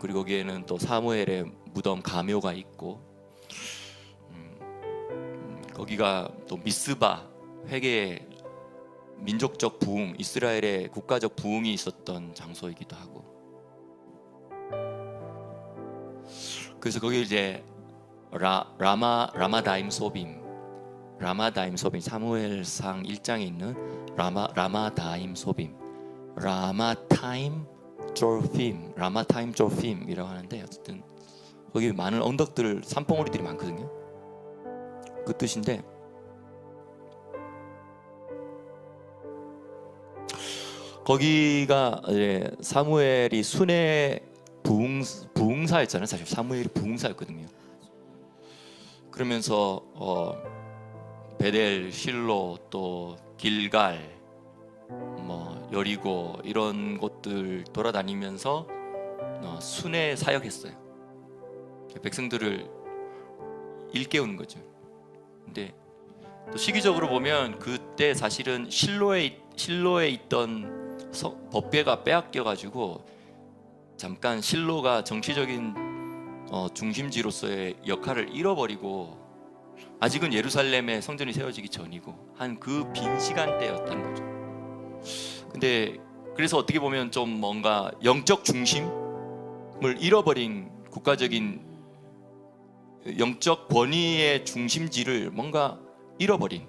그리고 거기에는 또 사무엘의 무덤 가묘가 있고, 거기가 또 미스바 회개의 민족적 부흥, 이스라엘의 국가적 부흥이 있었던 장소이기도 하고, 그래서 거기 이제 라마다임 소빔 사무엘상 1장에 있는 라마다임 소빔, 라마타임 졸핌이라고 하는데, 어쨌든 거기 많은 언덕들, 산봉우리들이 많거든요. 그 뜻인데, 거기가 이제 사무엘이 순회 부흥사였잖아요. 사실 사무엘이 부흥사였거든요. 그러면서 베델, 실로, 또 길갈, 뭐 여리고 이런 곳들 돌아다니면서 순회 사역했어요. 백성들을 일깨우는 거죠. 근데 또 시기적으로 보면 그때 사실은 실로에 있던 법궤가 빼앗겨가지고 잠깐 실로가 정치적인 중심지로서의 역할을 잃어버리고, 아직은 예루살렘에 성전이 세워지기 전이고 한 그 빈 시간대였다는 거죠. 근데 그래서 어떻게 보면 좀 뭔가 영적 중심을 잃어버린, 국가적인 영적 권위의 중심지를 뭔가 잃어버린,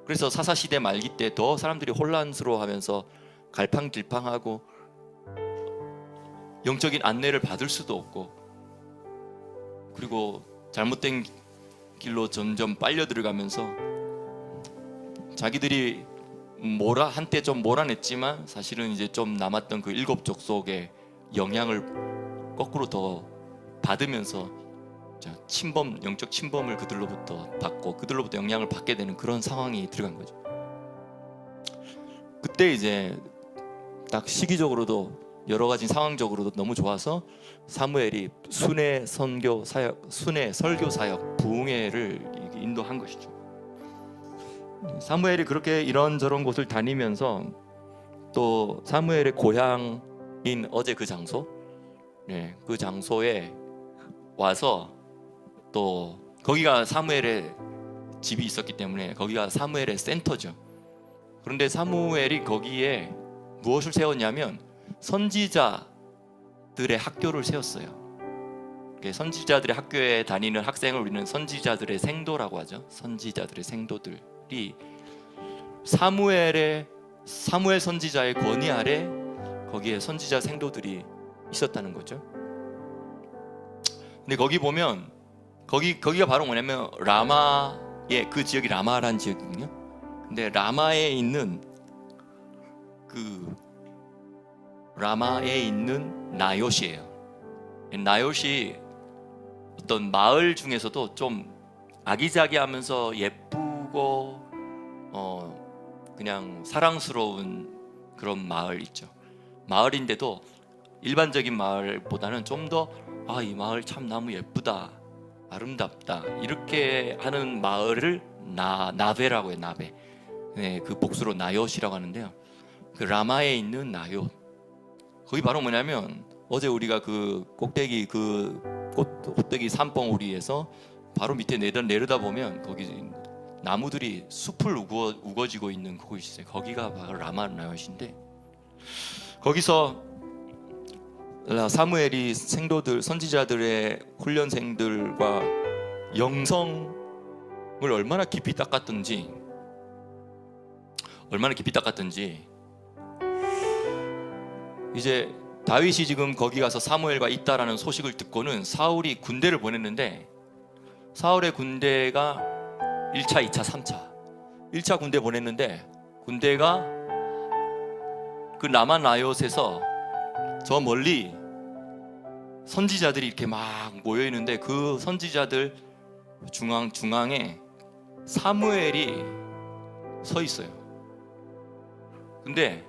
그래서 사사시대 말기 때 더 사람들이 혼란스러워하면서 갈팡질팡하고 영적인 안내를 받을 수도 없고, 그리고 잘못된 길로 점점 빨려 들어가면서 자기들이 한때 좀 몰아냈지만 사실은 이제 좀 남았던 그 일곱 족속의 영향을 거꾸로 더 받으면서 영적 침범을 그들로부터 받고 그들로부터 영향을 받게 되는 그런 상황이 들어간 거죠. 그때 이제 딱 시기적으로도 여러 가지 상황적으로도 너무 좋아서 사무엘이 순회 설교 사역 부흥회를 인도한 것이죠. 사무엘이 그렇게 이런저런 곳을 다니면서 또 사무엘의 고향인 어제 그 장소, 그 장소에 와서 또 거기가 사무엘의 집이 있었기 때문에 거기가 사무엘의 센터죠. 그런데 사무엘이 거기에 무엇을 세웠냐면 선지자들의 학교를 세웠어요. 선지자들의 학교에 다니는 학생을 우리는 선지자들의 생도라고 하죠. 선지자들의 생도들이 사무엘 선지자의 권위 아래 거기에 선지자 생도들이 있었다는 거죠. 근데 거기 보면 거기가 바로 뭐냐면 그 지역이 라마라는 지역이거든요. 근데 라마에 있는 나요시예요. 나요시 어떤 마을 중에서도 좀 아기자기하면서 예쁘고 그냥 사랑스러운 그런 마을 있죠. 마을인데도 일반적인 마을보다는 좀 더 이 마을 참 너무 예쁘다, 아름답다 이렇게 하는 마을을 나베라고 해요. 나베. 그 복수로 나요시라고 하는데요. 그 라마에 있는 나요, 거기 바로 뭐냐면 어제 우리가 그 꼭대기 산봉우리에서 바로 밑에 내려다 보면 거기 나무들이 숲을 우거지고 있는 그곳이 있어요. 거기가 바로 라마 나요시인데, 거기서 사무엘이 생도들, 선지자들의 훈련생들과 영성을 얼마나 깊이 닦았던지 이제 다윗이 지금 거기 가서 사무엘과 있다라는 소식을 듣고는 사울이 군대를 보냈는데, 사울의 군대가 1차, 2차, 3차 1차 군대 보냈는데, 군대가 그 라마 나요스에서 저 멀리 선지자들이 이렇게 막 모여 있는데 그 선지자들 중앙에 사무엘이 서 있어요. 근데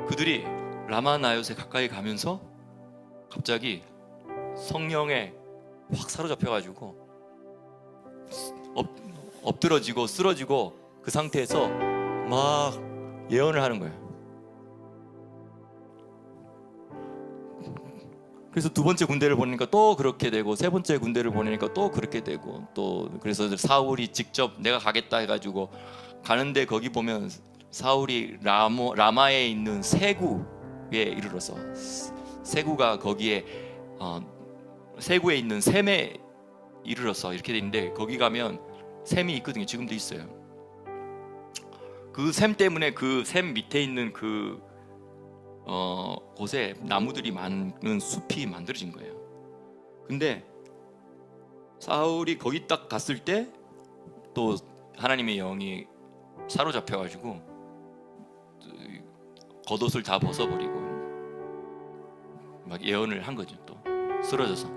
그들이 라마 나요스에 가까이 가면서 갑자기 성령의 확 사로잡혀가지고 엎드러지고 쓰러지고 그 상태에서 막 예언을 하는 거예요. 그래서 두 번째 군대를 보내니까 또 그렇게 되고, 세 번째 군대를 보내니까 또 그렇게 되고, 또 그래서 사울이 직접 내가 가겠다 해가지고 가는데, 거기 보면 사울이 라마에 있는 세구에 이르러서, 세구가 거기에 세구에 있는 샘에 이르러서 이렇게 돼 있는데, 거기 가면 샘이 있거든요. 지금도 있어요. 그 샘 때문에 그 샘 밑에 있는 그 곳에 나무들이 많은 숲이 만들어진 거예요. 근데 사울이 거기 딱 갔을 때 또 하나님의 영이 사로잡혀가지고 겉옷을 다 벗어버리고 막 예언을 한 거죠. 또 쓰러져서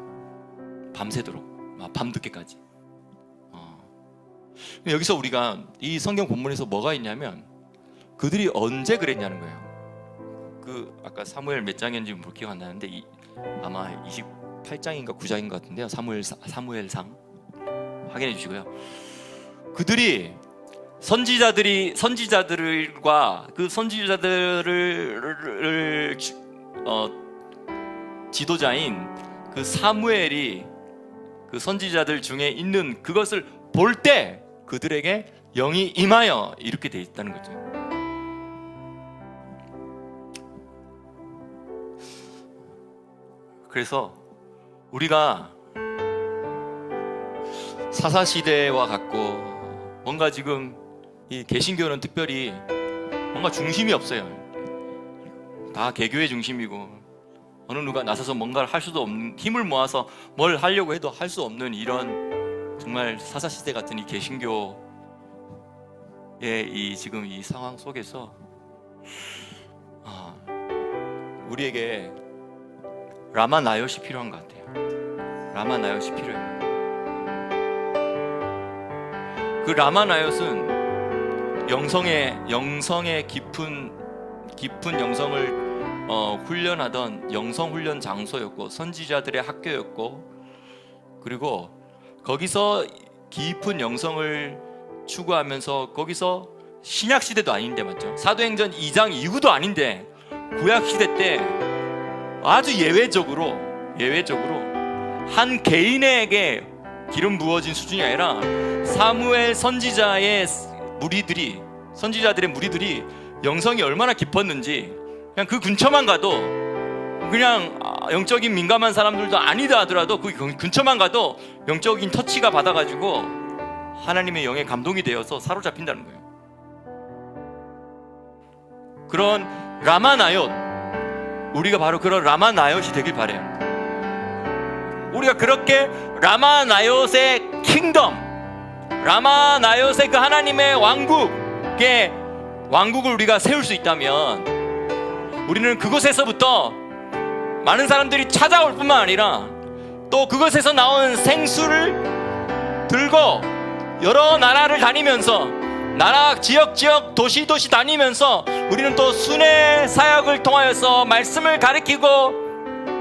밤새도록, 밤늦게까지. 여기서 우리가 이 성경 본문에서 뭐가 있냐면, 그들이 언제 그랬냐는 거예요. 그 아까 사무엘 몇 장인지 기억 안 나는데 아마 28장인가 9장인 것 같은데요. 사무엘상 확인해 주시고요. 그들이 선지자들과 그 선지자들을 지도자인 그 사무엘이 그 선지자들 중에 있는 그것을 볼 때 그들에게 영이 임하여 이렇게 돼 있다는 거죠. 그래서 우리가 사사시대와 같고, 뭔가 지금 이 개신교는 특별히 뭔가 중심이 없어요. 다 개교의 중심이고, 어느 누가 나서서 뭔가를 할 수도 없는, 힘을 모아서 뭘 하려고 해도 할 수 없는 이런 정말 사사시대 같은 이 개신교의 이 지금 이 상황 속에서 우리에게 라마 나옅이 필요한 것 같아요. 라마 나옅이 필요해요. 그 라마 나옅은 영성의 깊은 영성을 훈련하던 영성 훈련 장소였고, 선지자들의 학교였고, 그리고 거기서 깊은 영성을 추구하면서, 거기서 신약 시대도 아닌데, 맞죠? 사도행전 2장 이후도 아닌데, 구약 시대 때 아주 예외적으로 한 개인에게 기름 부어진 수준이 아니라 사무엘 선지자들의 무리들이 영성이 얼마나 깊었는지, 그냥 그 근처만 가도, 그냥 영적인 민감한 사람들도 아니다 하더라도 그 근처만 가도 영적인 터치가 받아가지고 하나님의 영에 감동이 되어서 사로잡힌다는 거예요. 그런 라마 나옅, 우리가 바로 그런 라마 나옅이 되길 바라요. 우리가 그렇게 라마 나옅의 킹덤, 라마 나옅의 그 하나님의 왕국을 우리가 세울 수 있다면, 우리는 그곳에서부터 많은 사람들이 찾아올 뿐만 아니라 또 그것에서 나온 생수를 들고 여러 나라를 다니면서, 나라 지역 도시 다니면서 우리는 또 순회 사역을 통하여서 말씀을 가르치고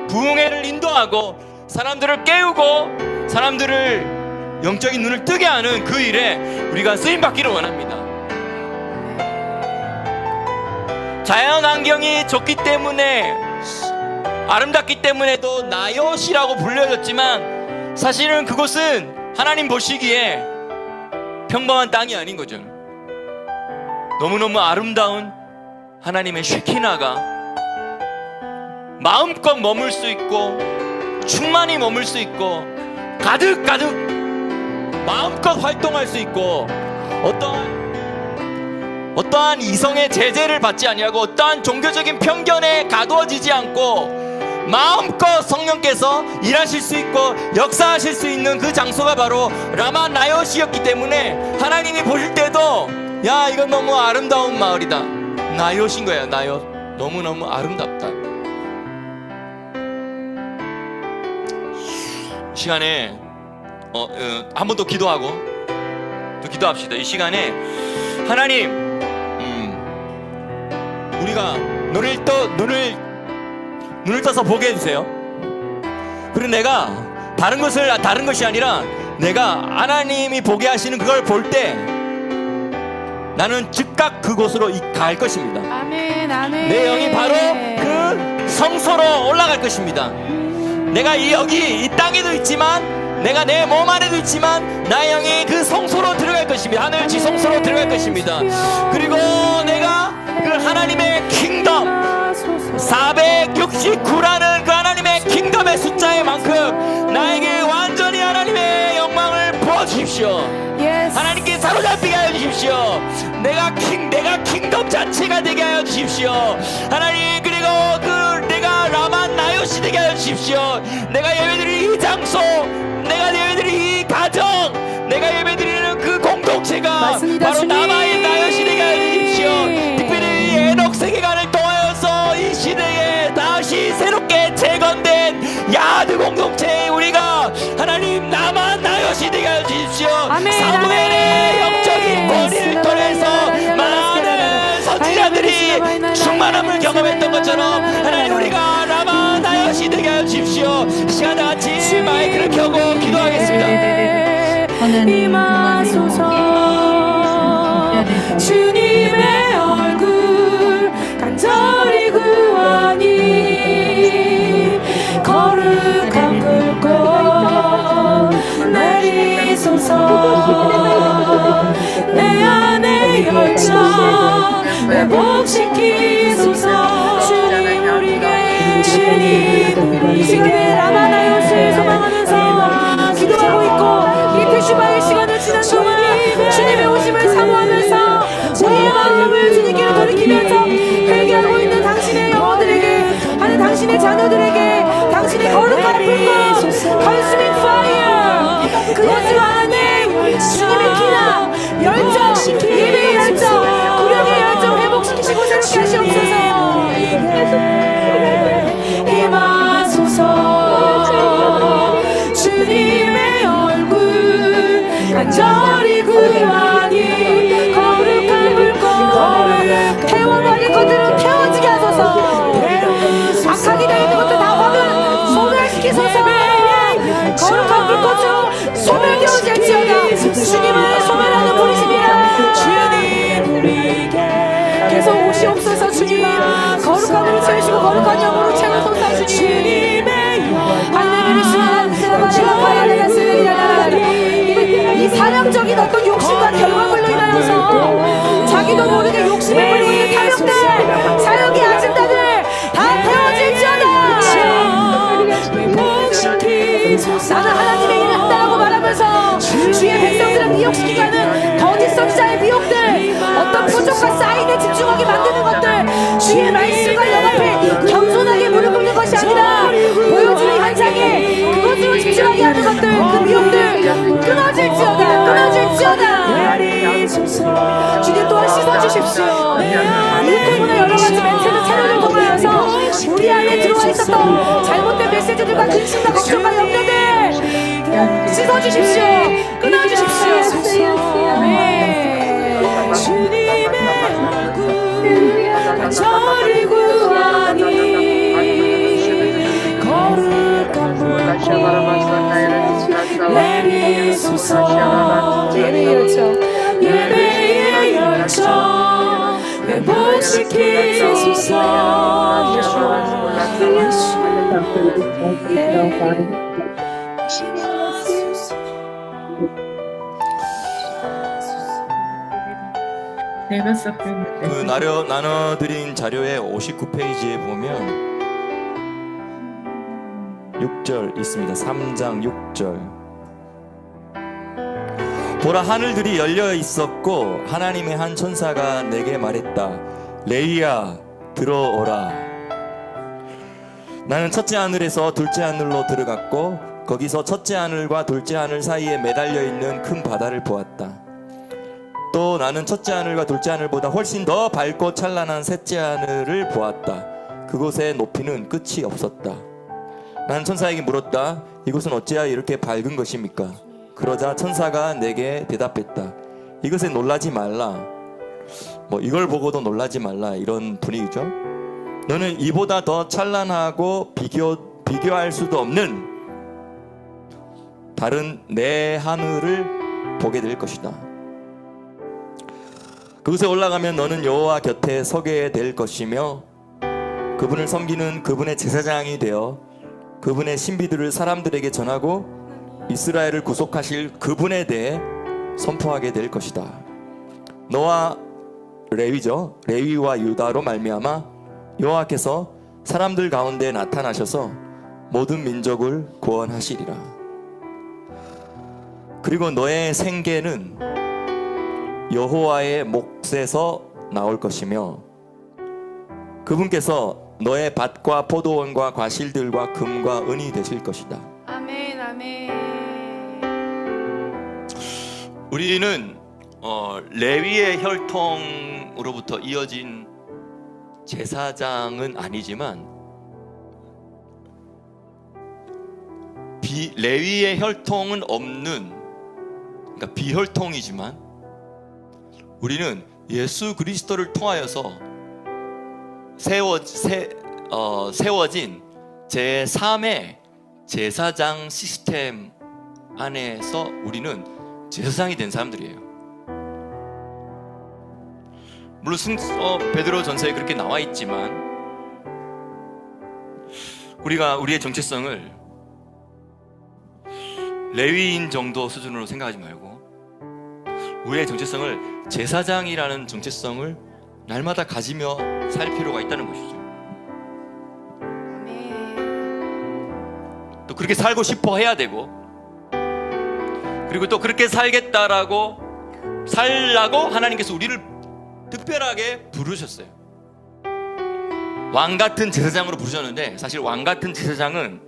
부흥회를 인도하고 사람들을 깨우고 사람들을 영적인 눈을 뜨게 하는 그 일에 우리가 쓰임받기를 원합니다. 자연 환경이 좋기 때문에, 아름답기 때문에 또 나옅이라고 불려졌지만, 사실은 그곳은 하나님 보시기에 평범한 땅이 아닌 거죠. 너무너무 아름다운 하나님의 쉐키나가 마음껏 머물 수 있고, 충만히 머물 수 있고, 가득 마음껏 활동할 수 있고, 어떠한 이성의 제재를 받지 아니하고, 어떠한 종교적인 편견에 가두어지지 않고 마음껏 성령께서 일하실 수 있고 역사하실 수 있는 그 장소가 바로 라마 나옅이었기 때문에, 하나님이 보실 때도 야, 이건 너무 아름다운 마을이다, 나옅인 거야. 나옅, 너무너무 아름답다. 시간에 한 번 더 기도하고 또 기도합시다. 이 시간에 하나님, 우리가 눈을 떠서 보게 해주세요. 그리고 내가 다른 것이 아니라 내가 하나님이 보게 하시는 그걸 볼 때 나는 즉각 그곳으로 갈 것입니다. 아멘, 아멘. 내 영이 바로 그 성소로 올라갈 것입니다. 내가 여기 이 땅에도 있지만, 내가 내 몸 안에도 있지만, 나의 영이 그 성소로 들어갈 것입니다. 하늘 지성소로 들어갈 것입니다. 그리고 내가 그 하나님의 킹덤 469라는 그 하나님의 킹덤의 숫자의 만큼 나에게 완전히 하나님의 영광을 부어주십시오. 하나님께 사로잡히게 하여 주십시오. 내가 킹덤 자체가 되게 하여 주십시오. 하나님, 그리고 내가 라만 나요시 되게 하여 주십시오. 내가 예배드리는 이 장소, 내가 예배드리는 이 가정, 내가 예배드리는 그 공동체가 맞습니다, 바로 주님. 나만의 나요시 되게 하여 주십시오. 특별히 이 에녹 세계관을 통하여서 이 시대에 다시 새롭게 재건된 야드 공동체에 우리가 하나님 나만 나요시 되게 하여 주십시오. 아멘, 사무엘의 아멘. 영적인 머리를 통해서 많은 선지자들이 충만함을 경험했던 것처럼 하나님, 우리가 라마 나요시 되게 하여 주십시오. 이 시간 다 같이 마이크를 켜고 기도하겠습니다. 임하소서. 주님의 얼굴 간절히 구하니 거룩한 불꽃 내리소서. 내 안의 열정 회복시키소서. 주님 우리에게 이 시간에 라마나요스를 소망하면서 기도하고 있고, 이 테슈바의 시간을 지난 동안 주님의 오심을 사모하면서 우리의 마음을 주님께로 돌이키면서 회개하고 있는 당신의 영혼들에게, 하는 당신의 자녀들에게 당신의 거룩한 불꽃 consuming fire, 그것으로 안에 주님의 기나 열정, 예배의 열정, 구령의 열정 회복시키시고 새롭게 하시옵소서. 임하소서. 주님의 얼굴 간절히 구하니 거룩한 불꽃 태워버릴 것들은 태워지게 하소서. 악하게 되어 있는 것들 다 확은 소멸시키소서. 거룩한 불꽃으로 소멸되어질지어다. 주님을 소멸하는 분이십니다. 주님 우리에게 계속 오시옵소서. 주님 거룩함으로 채우시고 거룩한 영으로 채우소서. 주님 하나님의 이 사명적인 어떤 욕심과 결과물로 인하여서 자기도 모르게 욕심에 불리고 있는 탐욕들, 사역의 아진다들 다 태워질지어다. 나는 하나님의 일을 한다고 말하면서 주의 백성들을 미혹시키게 하는 거짓 선지자의 미혹들, 어떤 부족한 사인에 집중하게 만드는 것들, 주의 말씀과 영합해 겸손하게 무릎 꿇는 것이 아니라 보여주는 현장에 그것으로 집중하게 하는 것들, 그 미혹들 끊어질지어다. 끊어질지어다. 주님 또한 씻어주십시오. 유튜브나 여러가지 멘트는 채널을 통하여서 우리 안에 들어와 있었던 잘못된 메시지들과 근심과 걱정과 염려들 씻어주십시오. 끊어주십시오. 주님의 얼굴 간절히 구하니 거룩한 불꽃 내리소서. 예배의 열정, 예배의 열정 회복시키소서. 그 나눠드린 자료의 59페이지에 보면 6절 있습니다. 3장 6절. 보라, 하늘들이 열려 있었고 하나님의 한 천사가 내게 말했다. 레이야, 들어오라. 나는 첫째 하늘에서 둘째 하늘로 들어갔고 거기서 첫째 하늘과 둘째 하늘 사이에 매달려 있는 큰 바다를 보았다. 또 나는 첫째 하늘과 둘째 하늘보다 훨씬 더 밝고 찬란한 셋째 하늘을 보았다. 그곳의 높이는 끝이 없었다. 나는 천사에게 물었다. 이곳은 어찌하여 이렇게 밝은 것입니까? 그러자 천사가 내게 대답했다. 이것에 놀라지 말라. 이걸 보고도 놀라지 말라, 이런 분위기죠. 너는 이보다 더 찬란하고 비교할 수도 없는 다른 내 하늘을 보게 될 것이다. 그곳에 올라가면 너는 여호와 곁에 서게 될 것이며 그분을 섬기는 그분의 제사장이 되어 그분의 신비들을 사람들에게 전하고 이스라엘을 구속하실 그분에 대해 선포하게 될 것이다. 너와 레위와 유다로 말미암아 여호와께서 사람들 가운데 나타나셔서 모든 민족을 구원하시리라. 그리고 너의 생계는 여호와의 몫에서 나올 것이며 그분께서 너의 밭과 포도원과 과실들과 금과 은이 되실 것이다. 아멘, 아멘. 우리는 레위의 혈통으로부터 이어진 제사장은 아니지만 레위의 혈통은 없는, 그러니까 비혈통이지만 우리는 예수 그리스도를 통하여서 세워진 제3의 제사장 시스템 안에서 우리는 제사장이 된 사람들이에요. 물론 베드로 전서에 그렇게 나와 있지만 우리가 우리의 정체성을 레위인 정도 수준으로 생각하지 말고 우리의 정체성을 제사장이라는 정체성을 날마다 가지며 살 필요가 있다는 것이죠. 또 그렇게 살고 싶어 해야 되고, 그리고 또 그렇게 살라고 하나님께서 우리를 특별하게 부르셨어요. 왕 같은 제사장으로 부르셨는데, 사실 왕 같은 제사장은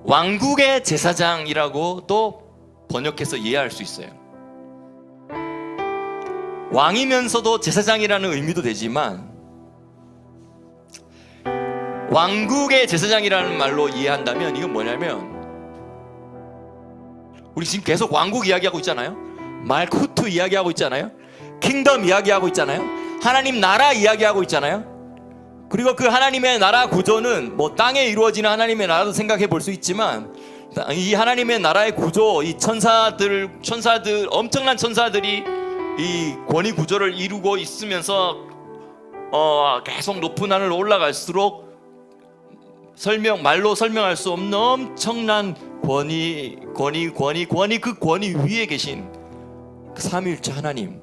왕국의 제사장이라고 또 번역해서 이해할 수 있어요. 왕이면서도 제사장이라는 의미도 되지만 왕국의 제사장이라는 말로 이해한다면 이건 뭐냐면, 우리 지금 계속 왕국 이야기하고 있잖아요. 말쿠트 이야기하고 있잖아요. 킹덤 이야기하고 있잖아요. 하나님 나라 이야기하고 있잖아요. 그리고 그 하나님의 나라 구조는 뭐 땅에 이루어지는 하나님의 나라도 생각해 볼 수 있지만, 이 하나님의 나라의 구조, 이 천사들 엄청난 천사들이 이 권위 구조를 이루고 있으면서 계속 높은 하늘로 올라갈수록 말로 설명할 수 없는 엄청난 권위 그 권위 위에 계신 그 삼위일체 하나님,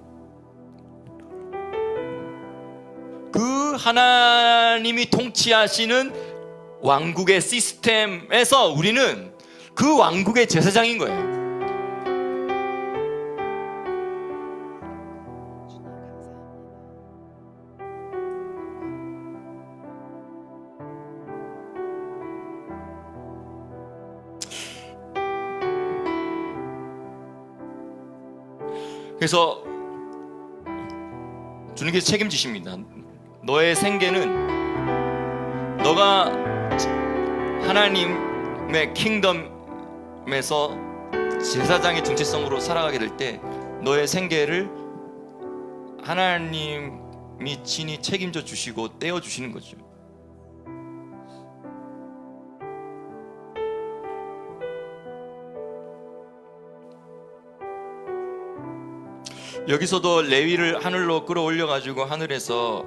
그 하나님이 통치하시는 왕국의 시스템에서 우리는 그 왕국의 제사장인 거예요. 그래서 주님께서 책임지십니다. 너의 생계는 너가 하나님의 킹덤에서 제사장의 정체성으로 살아가게 될 때 너의 생계를 하나님이 친히 책임져 주시고 떼어 주시는 거죠. 여기서도 레위를 하늘로 끌어올려 가지고 하늘에서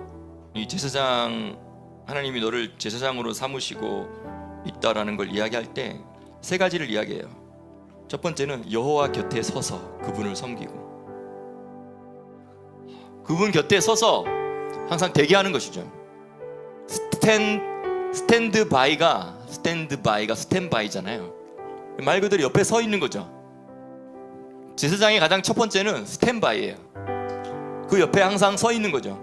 이 제사장, 하나님이 너를 제사장으로 삼으시고 있다라는 걸 이야기할 때 세 가지를 이야기해요. 첫 번째는 여호와 곁에 서서 그분을 섬기고, 그분 곁에 서서 항상 대기하는 것이죠. 스탠드바이가 스탠바이잖아요. 말 그대로 옆에 서 있는 거죠. 제사장의 가장 첫 번째는 스탠바이예요. 그 옆에 항상 서 있는 거죠.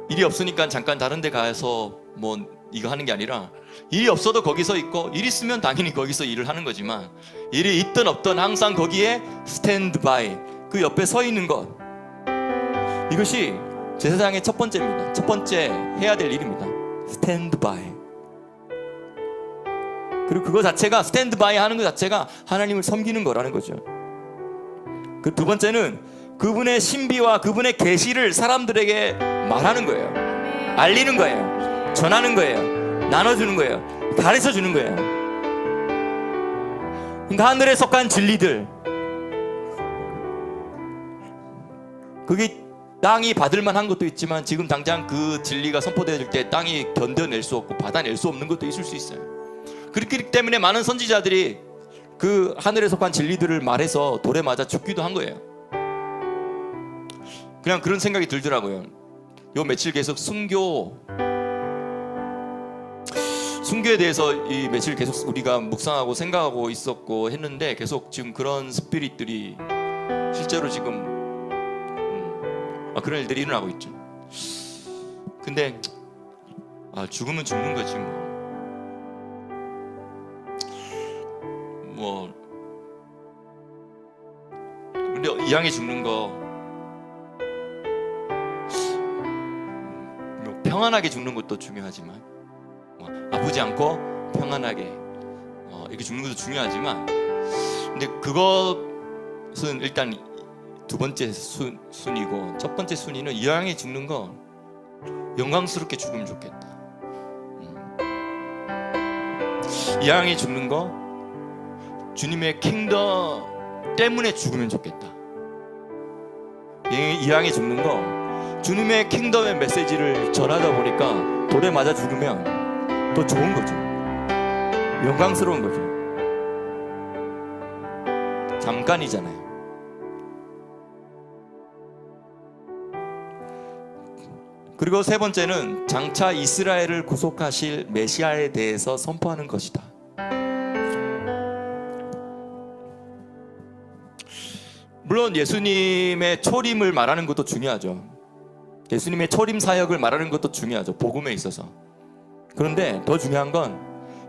일이 없으니까 잠깐 다른 데 가서 뭐 이거 하는 게 아니라, 일이 없어도 거기서 있고 일 있으면 당연히 거기서 일을 하는 거지만, 일이 있든 없든 항상 거기에 스탠드바이, 그 옆에 서 있는 것, 이것이 제사장의 첫 번째입니다. 첫 번째 해야 될 일입니다. 스탠드바이. 그리고 그거 자체가, 스탠드바이 하는 것 자체가 하나님을 섬기는 거라는 거죠. 그 두 번째는 그분의 신비와 그분의 계시를 사람들에게 말하는 거예요. 알리는 거예요. 전하는 거예요. 나눠주는 거예요. 가르쳐 주는 거예요. 그러니까 하늘에 속한 진리들, 그게 땅이 받을만한 것도 있지만 지금 당장 그 진리가 선포될 때 땅이 견뎌낼 수 없고 받아낼 수 없는 것도 있을 수 있어요. 그렇기 때문에 많은 선지자들이 그 하늘에 속한 진리들을 말해서 돌에 맞아 죽기도 한 거예요. 그냥 그런 생각이 들더라고요. 요 며칠 계속 순교에 대해서 이 며칠 계속 우리가 묵상하고 생각하고 있었고 했는데 계속 지금 그런 스피릿들이 실제로 지금 그런 일들이 일어나고 있죠. 근데 죽으면 죽는 거지 근데 이왕에 죽는 거 평안하게 죽는 것도 중요하지만 아프지 않고 평안하게 이렇게 죽는 것도 중요하지만 근데 그것은 일단 두 번째 순위고 첫 번째 순위는 이왕에 죽는 거 영광스럽게 죽으면 좋겠다. 이왕에 죽는 거 주님의 킹덤 때문에 죽으면 좋겠다. 이왕에 죽는 거 주님의 킹덤의 메시지를 전하다 보니까 돌에 맞아 죽으면 더 좋은 거죠. 영광스러운 거죠. 잠깐이잖아요. 그리고 세 번째는 장차 이스라엘을 구속하실 메시아에 대해서 선포하는 것이다. 물론 예수님의 초림을 말하는 것도 중요하죠. 예수님의 초림 사역을 말하는 것도 중요하죠. 복음에 있어서. 그런데 더 중요한 건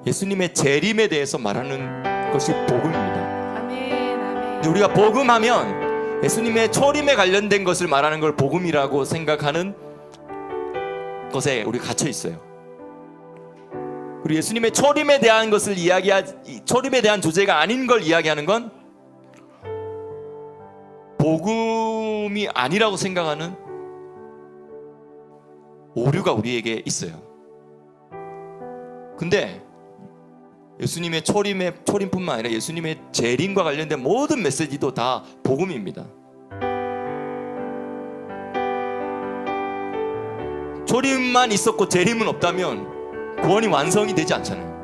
예수님의 재림에 대해서 말하는 것이 복음입니다. 아멘, 아멘. 우리가 복음하면 예수님의 초림에 관련된 것을 말하는 걸 복음이라고 생각하는 것에 우리 갇혀 있어요. 그리고 예수님의 초림에 대한 것을 초림에 대한 주제가 아닌 걸 이야기하는 건 복음이 아니라고 생각하는 오류가 우리에게 있어요. 근데 예수님의 초림뿐만 아니라 예수님의 재림과 관련된 모든 메시지도 다 복음입니다. 초림만 있었고 재림은 없다면 구원이 완성이 되지 않잖아요.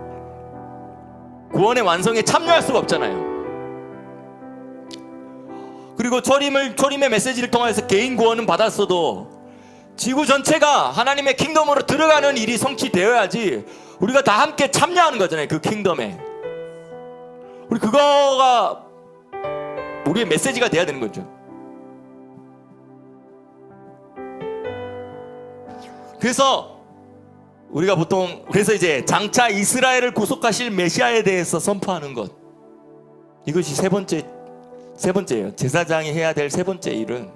구원의 완성에 참여할 수가 없잖아요. 그리고 초림의 메시지를 통해서 개인 구원은 받았어도 지구 전체가 하나님의 킹덤으로 들어가는 일이 성취되어야지 우리가 다 함께 참여하는 거잖아요. 그 킹덤에 우리 그거가 우리의 메시지가 돼야 되는 거죠. 그래서 우리가 보통 이제 장차 이스라엘을 구속하실 메시아에 대해서 선포하는 것, 이것이 세 번째예요. 제사장이 해야 될 세 번째 일은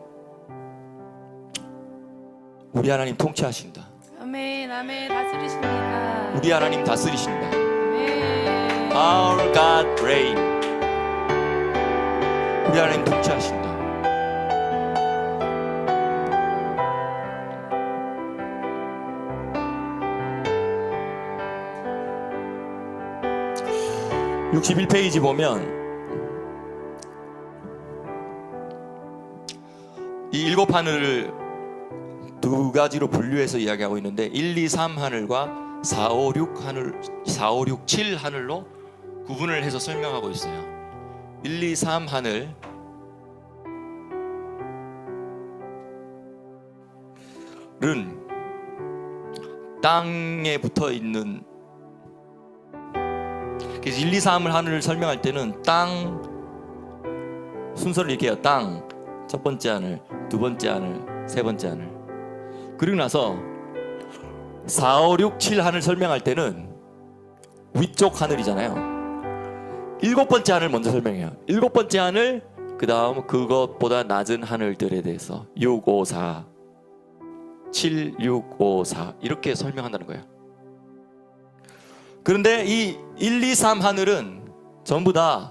우리 하나님 통치하신다. 아멘, 아멘. 다스리십니다. 우리 하나님 다스리신다. 아멘. Our God reign. 우리 하나님 통치하신다. (61페이지) 보면 이 일곱 하늘을 두 가지로 분류해서 이야기하고 있는데 1, 2, 3 하늘과 4, 5, 6 하늘, 4, 5, 6, 7 하늘로 구분을 해서 설명하고 있어요. 1, 2, 3 하늘은 땅에 붙어 있는, 그래서 1, 2, 3 하늘을 설명할 때는 땅 순서를 이렇게 해요. 땅 첫 번째 하늘, 두 번째 하늘, 세 번째 하늘. 그리고 나서 4, 5, 6, 7 하늘 설명할 때는 위쪽 하늘이잖아요. 일곱 번째 하늘 먼저 설명해요. 일곱 번째 하늘, 그 다음 그것보다 낮은 하늘들에 대해서 6, 5, 4, 7, 6, 5, 4 이렇게 설명한다는 거예요. 그런데 이 1, 2, 3 하늘은 전부 다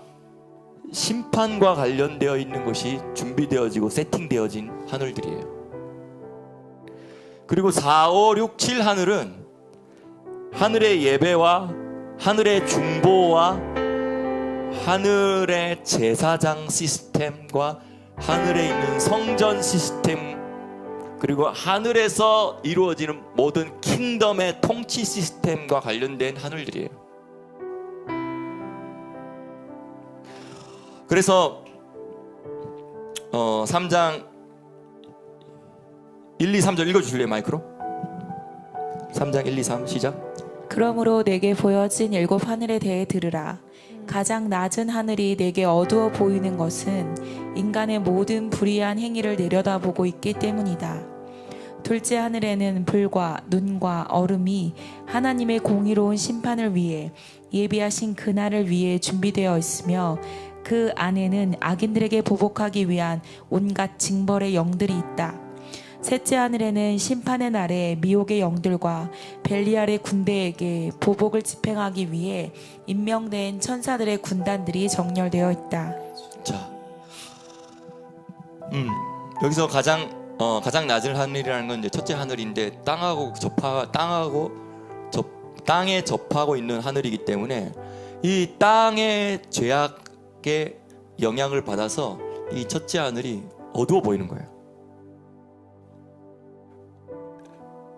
심판과 관련되어 있는 것이 준비되어지고 세팅되어진 하늘들이에요. 그리고 4, 5, 6, 7 하늘은 하늘의 예배와 하늘의 중보와 하늘의 제사장 시스템과 하늘에 있는 성전 시스템, 그리고 하늘에서 이루어지는 모든 킹덤의 통치 시스템과 관련된 하늘들이에요. 그래서 3장 1, 2, 3절 읽어주실래요? 마이크로. 3장 1, 2, 3 시작. 그러므로 내게 보여진 일곱 하늘에 대해 들으라. 가장 낮은 하늘이 내게 어두워 보이는 것은 인간의 모든 불의한 행위를 내려다보고 있기 때문이다. 둘째 하늘에는 불과 눈과 얼음이 하나님의 공의로운 심판을 위해 예비하신 그날을 위해 준비되어 있으며 그 안에는 악인들에게 보복하기 위한 온갖 징벌의 영들이 있다. 셋째 하늘에는 심판의 날에 미혹의 영들과 벨리알의 군대에게 보복을 집행하기 위해 임명된 천사들의 군단들이 정렬되어 있다. 자, 여기서 가장 낮은 하늘이라는 건 이제 첫째 하늘인데 땅에 접하고 있는 하늘이기 때문에 이 땅의 죄악의 영향을 받아서 이 첫째 하늘이 어두워 보이는 거예요.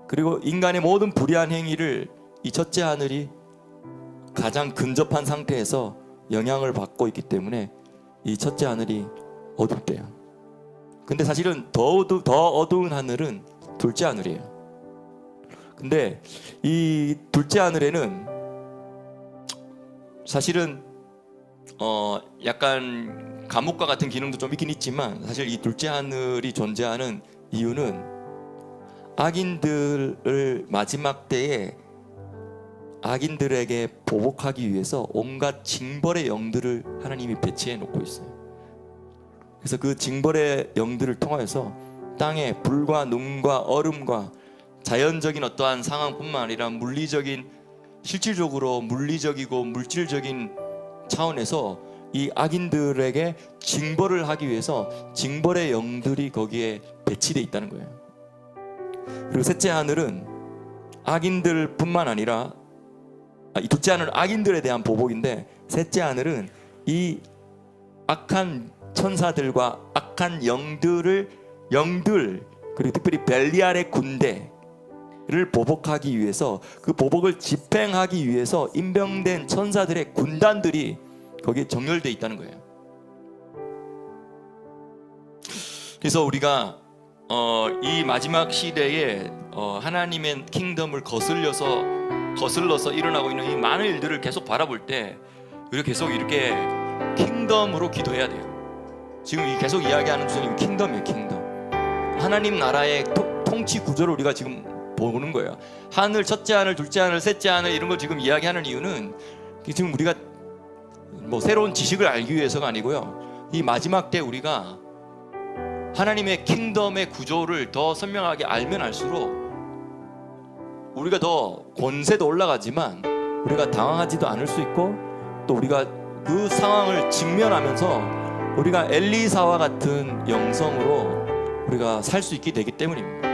그리고 인간의 모든 불의한 행위를 이 첫째 하늘이 가장 근접한 상태에서 영향을 받고 있기 때문에 이 첫째 하늘이 어둡대요. 근데 사실은 더 어두운 하늘은 둘째 하늘이에요. 근데 이 둘째 하늘에는 사실은 약간 감옥과 같은 기능도 좀 있긴 있지만, 사실 이 둘째 하늘이 존재하는 이유는 악인들을 마지막 때에 악인들에게 보복하기 위해서 온갖 징벌의 영들을 하나님이 배치해 놓고 있어요. 그래서 그 징벌의 영들을 통하여서 땅에 불과 눈과 얼음과 자연적인 어떠한 상황뿐만 아니라 실질적으로 물리적이고 물질적인 차원에서 이 악인들에게 징벌을 하기 위해서 징벌의 영들이 거기에 배치되어 있다는 거예요. 그리고 셋째 하늘은 악인들 뿐만 아니라 이 둘째 하늘은 악인들에 대한 보복인데, 셋째 하늘은 이 악한 천사들과 악한 영들, 그리고 특별히 벨리알의 군대를 보복하기 위해서, 그 보복을 집행하기 위해서 임명된 천사들의 군단들이 거기에 정렬되어 있다는 거예요. 그래서 우리가 이 마지막 시대에 하나님의 킹덤을 거슬러서 일어나고 있는 이 많은 일들을 계속 바라볼 때 우리가 계속 이렇게 킹덤으로 기도해야 돼요. 지금 계속 이야기하는 주제는 킹덤이에요. 킹덤. 하나님 나라의 통치 구조를 우리가 지금 보는 거예요. 하늘, 첫째 하늘, 둘째 하늘, 셋째 하늘 이런 걸 지금 이야기하는 이유는 지금 우리가 뭐 새로운 지식을 알기 위해서가 아니고요. 이 마지막 때 우리가 하나님의 킹덤의 구조를 더 선명하게 알면 알수록 우리가 더 권세도 올라가지만 우리가 당황하지도 않을 수 있고, 또 우리가 그 상황을 직면하면서 우리가 엘리사와 같은 영성으로 우리가 살 수 있게 되기 때문입니다.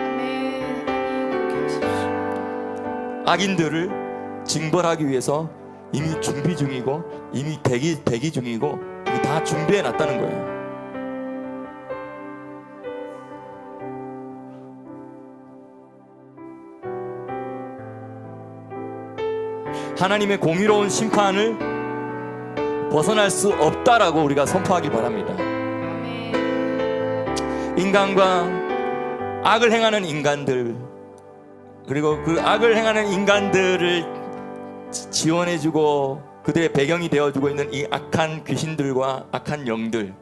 악인들을 징벌하기 위해서 이미 준비 중이고 이미 대기 중이고 다 준비해 놨다는 거예요. 하나님의 공의로운 심판을 벗어날 수 없다라고 우리가 선포하기 바랍니다. 인간과 악을 행하는 인간들, 그리고 그 악을 행하는 인간들을 지원해주고 그들의 배경이 되어주고 있는 이 악한 귀신들과 악한 영들,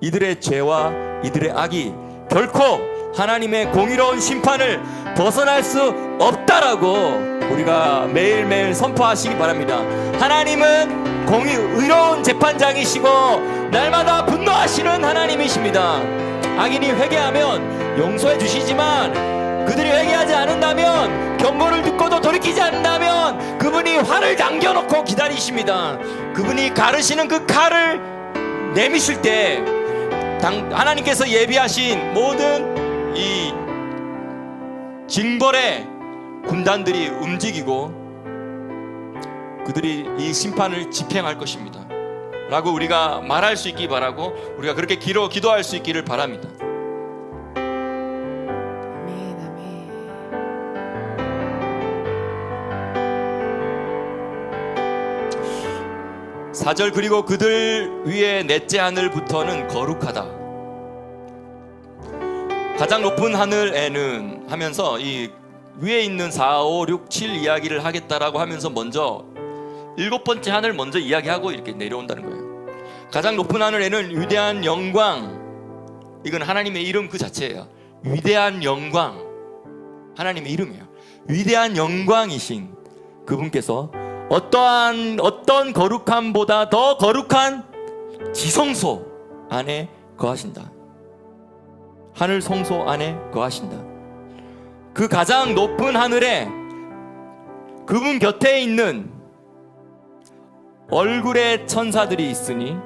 이들의 죄와 이들의 악이 결코 하나님의 공의로운 심판을 벗어날 수 없다라고 우리가 매일매일 선포하시기 바랍니다. 하나님은 의로운 재판장이시고 날마다 분노하시는 하나님이십니다. 악인이 회개하면 용서해 주시지만 그들이 회개하지 않는다면, 경고를 듣고도 돌이키지 않는다면 그분이 화를 당겨놓고 기다리십니다. 그분이 가르시는 그 칼을 내미실 때 하나님께서 예비하신 모든 이 징벌의 군단들이 움직이고 그들이 이 심판을 집행할 것입니다. 라고 우리가 말할 수 있기 바라고 우리가 그렇게 기도할 수 있기를 바랍니다. 아멘, 아멘. 4절 그리고 그들 위에 넷째 하늘부터는 거룩하다. 가장 높은 하늘에는 하면서 이 위에 있는 4, 5, 6, 7 이야기를 하겠다라고 하면서 먼저 7번째 하늘 먼저 이야기하고 이렇게 내려온다는 거예요. 가장 높은 하늘에는 위대한 영광, 이건 하나님의 이름 그 자체예요. 위대한 영광, 하나님의 이름이에요. 위대한 영광이신 그분께서 어떤 거룩함보다 더 거룩한 지성소 안에 거하신다. 하늘 성소 안에 거하신다. 그 가장 높은 하늘에 그분 곁에 있는 얼굴의 천사들이 있으니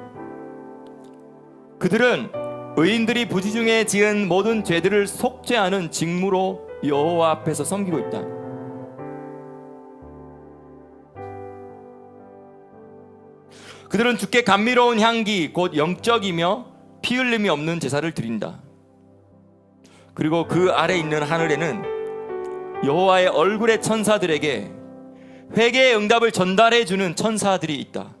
그들은 의인들이 부지 중에 지은 모든 죄들을 속죄하는 직무로 여호와 앞에서 섬기고 있다. 그들은 주께 감미로운 향기 곧 영적이며 피 흘림이 없는 제사를 드린다. 그리고 그 아래 있는 하늘에는 여호와의 얼굴의 천사들에게 회개의 응답을 전달해 주는 천사들이 있다.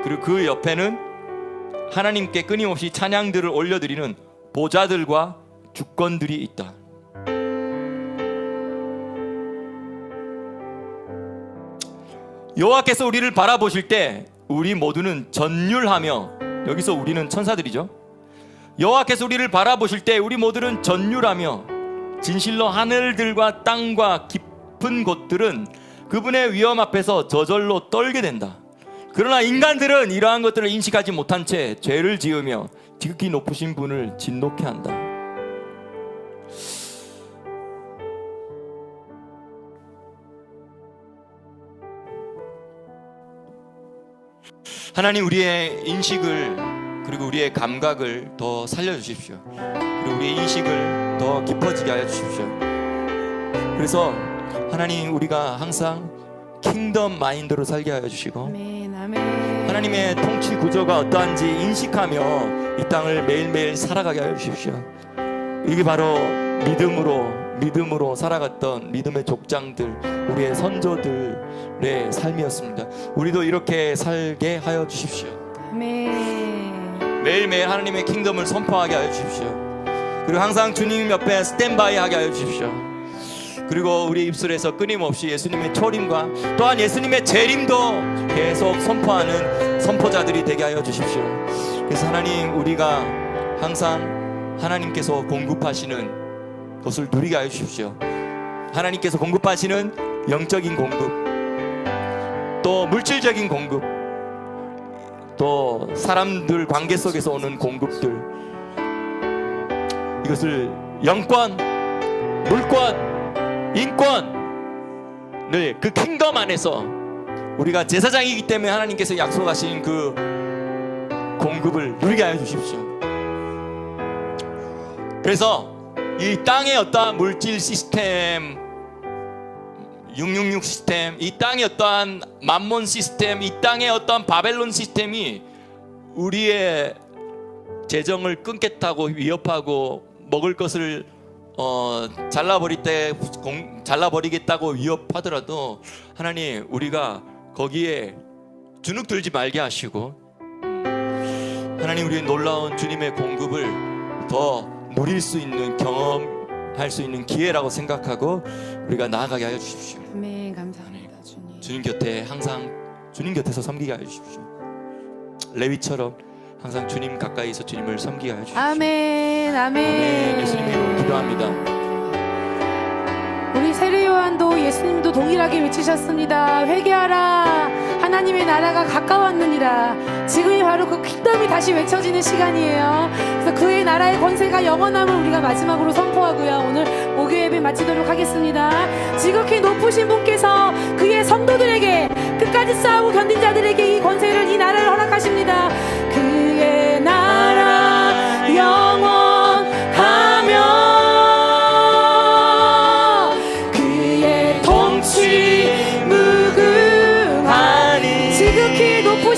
그리고 그 옆에는 하나님께 끊임없이 찬양들을 올려드리는 보좌들과 주권들이 있다. 여호와께서 우리를 바라보실 때 우리 모두는 전율하며, 여기서 우리는 천사들이죠. 여호와께서 우리를 바라보실 때 우리 모두는 전율하며 진실로 하늘들과 땅과 깊은 곳들은 그분의 위엄 앞에서 저절로 떨게 된다. 그러나 인간들은 이러한 것들을 인식하지 못한 채 죄를 지으며 지극히 높으신 분을 진노케 한다. 하나님, 우리의 인식을 그리고 우리의 감각을 더 살려주십시오. 그리고 우리의 인식을 더 깊어지게 하여 주십시오. 그래서 하나님, 우리가 항상 킹덤 마인드로 살게 하여 주시고 아멘, 아멘. 하나님의 통치 구조가 어떠한지 인식하며 이 땅을 매일매일 살아가게 하여 주십시오. 이게 바로 믿음으로 살아갔던 믿음의 족장들, 우리의 선조들의 삶이었습니다. 우리도 이렇게 살게 하여 주십시오. 아멘. 매일매일 하나님의 킹덤을 선포하게 하여 주십시오. 그리고 항상 주님 옆에 스탠바이 하게 하여 주십시오. 그리고 우리 입술에서 끊임없이 예수님의 초림과 또한 예수님의 재림도 계속 선포하는 선포자들이 되게 하여 주십시오. 그래서 하나님, 우리가 항상 하나님께서 공급하시는 것을 누리게 하여 주십시오. 하나님께서 공급하시는 영적인 공급, 또 물질적인 공급, 또 사람들 관계 속에서 오는 공급들, 이것을 영권, 물권, 인권을 그 킹덤 안에서 우리가 제사장이기 때문에 하나님께서 약속하신 그 공급을 누리게 하여 주십시오. 그래서 이 땅의 어떠한 물질 시스템, 666 시스템, 이 땅의 어떠한 만몬 시스템, 이 땅의 어떠한 바벨론 시스템이 우리의 재정을 끊겠다고 위협하고 먹을 것을 잘라버리겠다고 위협하더라도 하나님, 우리가 거기에 주눅 들지 말게 하시고 하나님, 우리의 놀라운 주님의 공급을 더 누릴 수 있는, 경험할 수 있는 기회라고 생각하고 우리가 나아가게 하여 주십시오. 아멘. 감사합니다, 주님. 주님 곁에 항상 주님 곁에서 섬기게 하여 주십시오. 레위처럼 항상 주님 가까이서 주님을 섬기게 하여 주십시오. 아멘, 아멘. 아멘. 예수님 이름으로 기도합니다. 우리 세례 요한도 예수님도 동일하게 외치셨습니다. 회개하라, 하나님의 나라가 가까웠느니라. 지금이 바로 그 킹덤이 다시 외쳐지는 시간이에요. 그래서 그의 나라의 권세가 영원함을 우리가 마지막으로 선포하고요, 오늘 목요 예배 마치도록 하겠습니다. 지극히 높으신 분께서 그의 성도들에게, 끝까지 싸우고 견딘 자들에게 이 권세를, 이 나라를 허락하십니다. 그의 나라 영원하며 지극히 높으신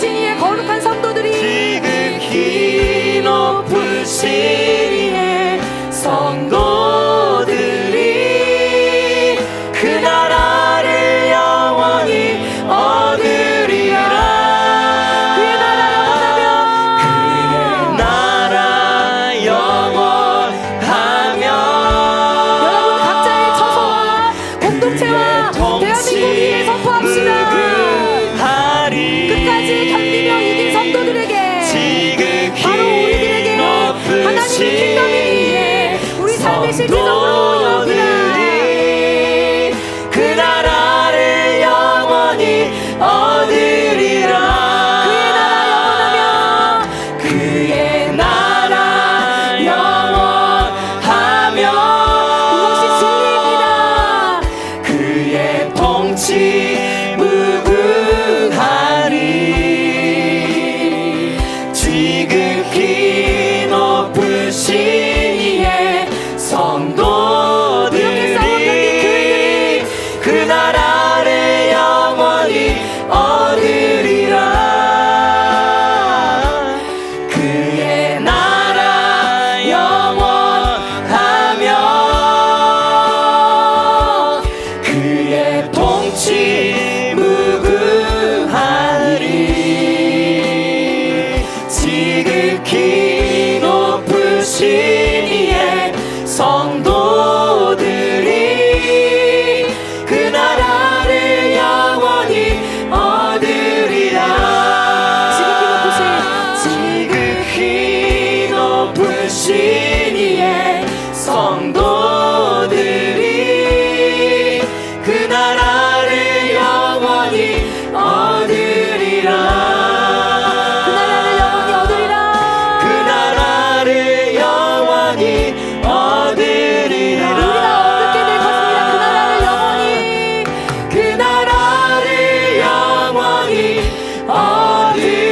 영원히 얻으리라. 우리가 얻게 될 것입니다. 그 나라를 영원히, 그 나라를 영원히 얻으리라.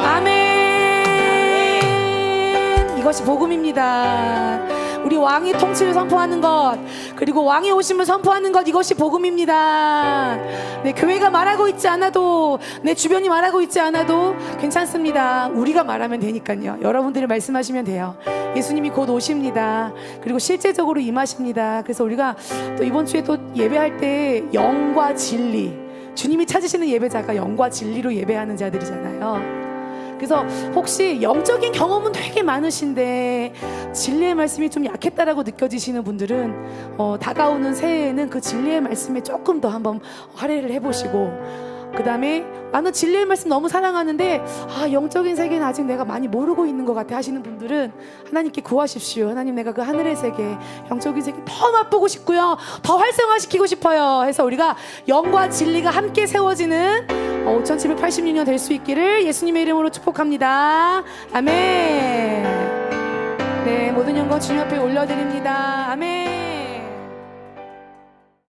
아멘. 이것이 복음입니다. 우리 왕이 통치를 선포하는 것, 그리고 왕이 오심을 선포하는 것, 이것이 복음입니다. 내 교회가 말하고 있지 않아도, 내 주변이 말하고 있지 않아도 괜찮습니다. 우리가 말하면 되니까요. 여러분들이 말씀하시면 돼요. 예수님이 곧 오십니다. 그리고 실제적으로 임하십니다. 그래서 우리가 또 이번 주에 또 예배할 때 영과 진리, 주님이 찾으시는 예배자가 영과 진리로 예배하는 자들이잖아요. 그래서 혹시 영적인 경험은 되게 많으신데 진리의 말씀이 좀 약했다라고 느껴지시는 분들은 다가오는 새해에는 그 진리의 말씀에 조금 더 한번 할애를 해보시고, 그 다음에 나는 진리의 말씀 너무 사랑하는데 영적인 세계는 아직 내가 많이 모르고 있는 것 같아 하시는 분들은 하나님께 구하십시오. 하나님, 내가 그 하늘의 세계, 영적인 세계 더 맛보고 싶고요, 더 활성화시키고 싶어요 해서 우리가 영과 진리가 함께 세워지는 5786년 될 수 있기를 예수님의 이름으로 축복합니다. 아멘. 네, 모든 영광 주님 앞에 올려드립니다. 아멘.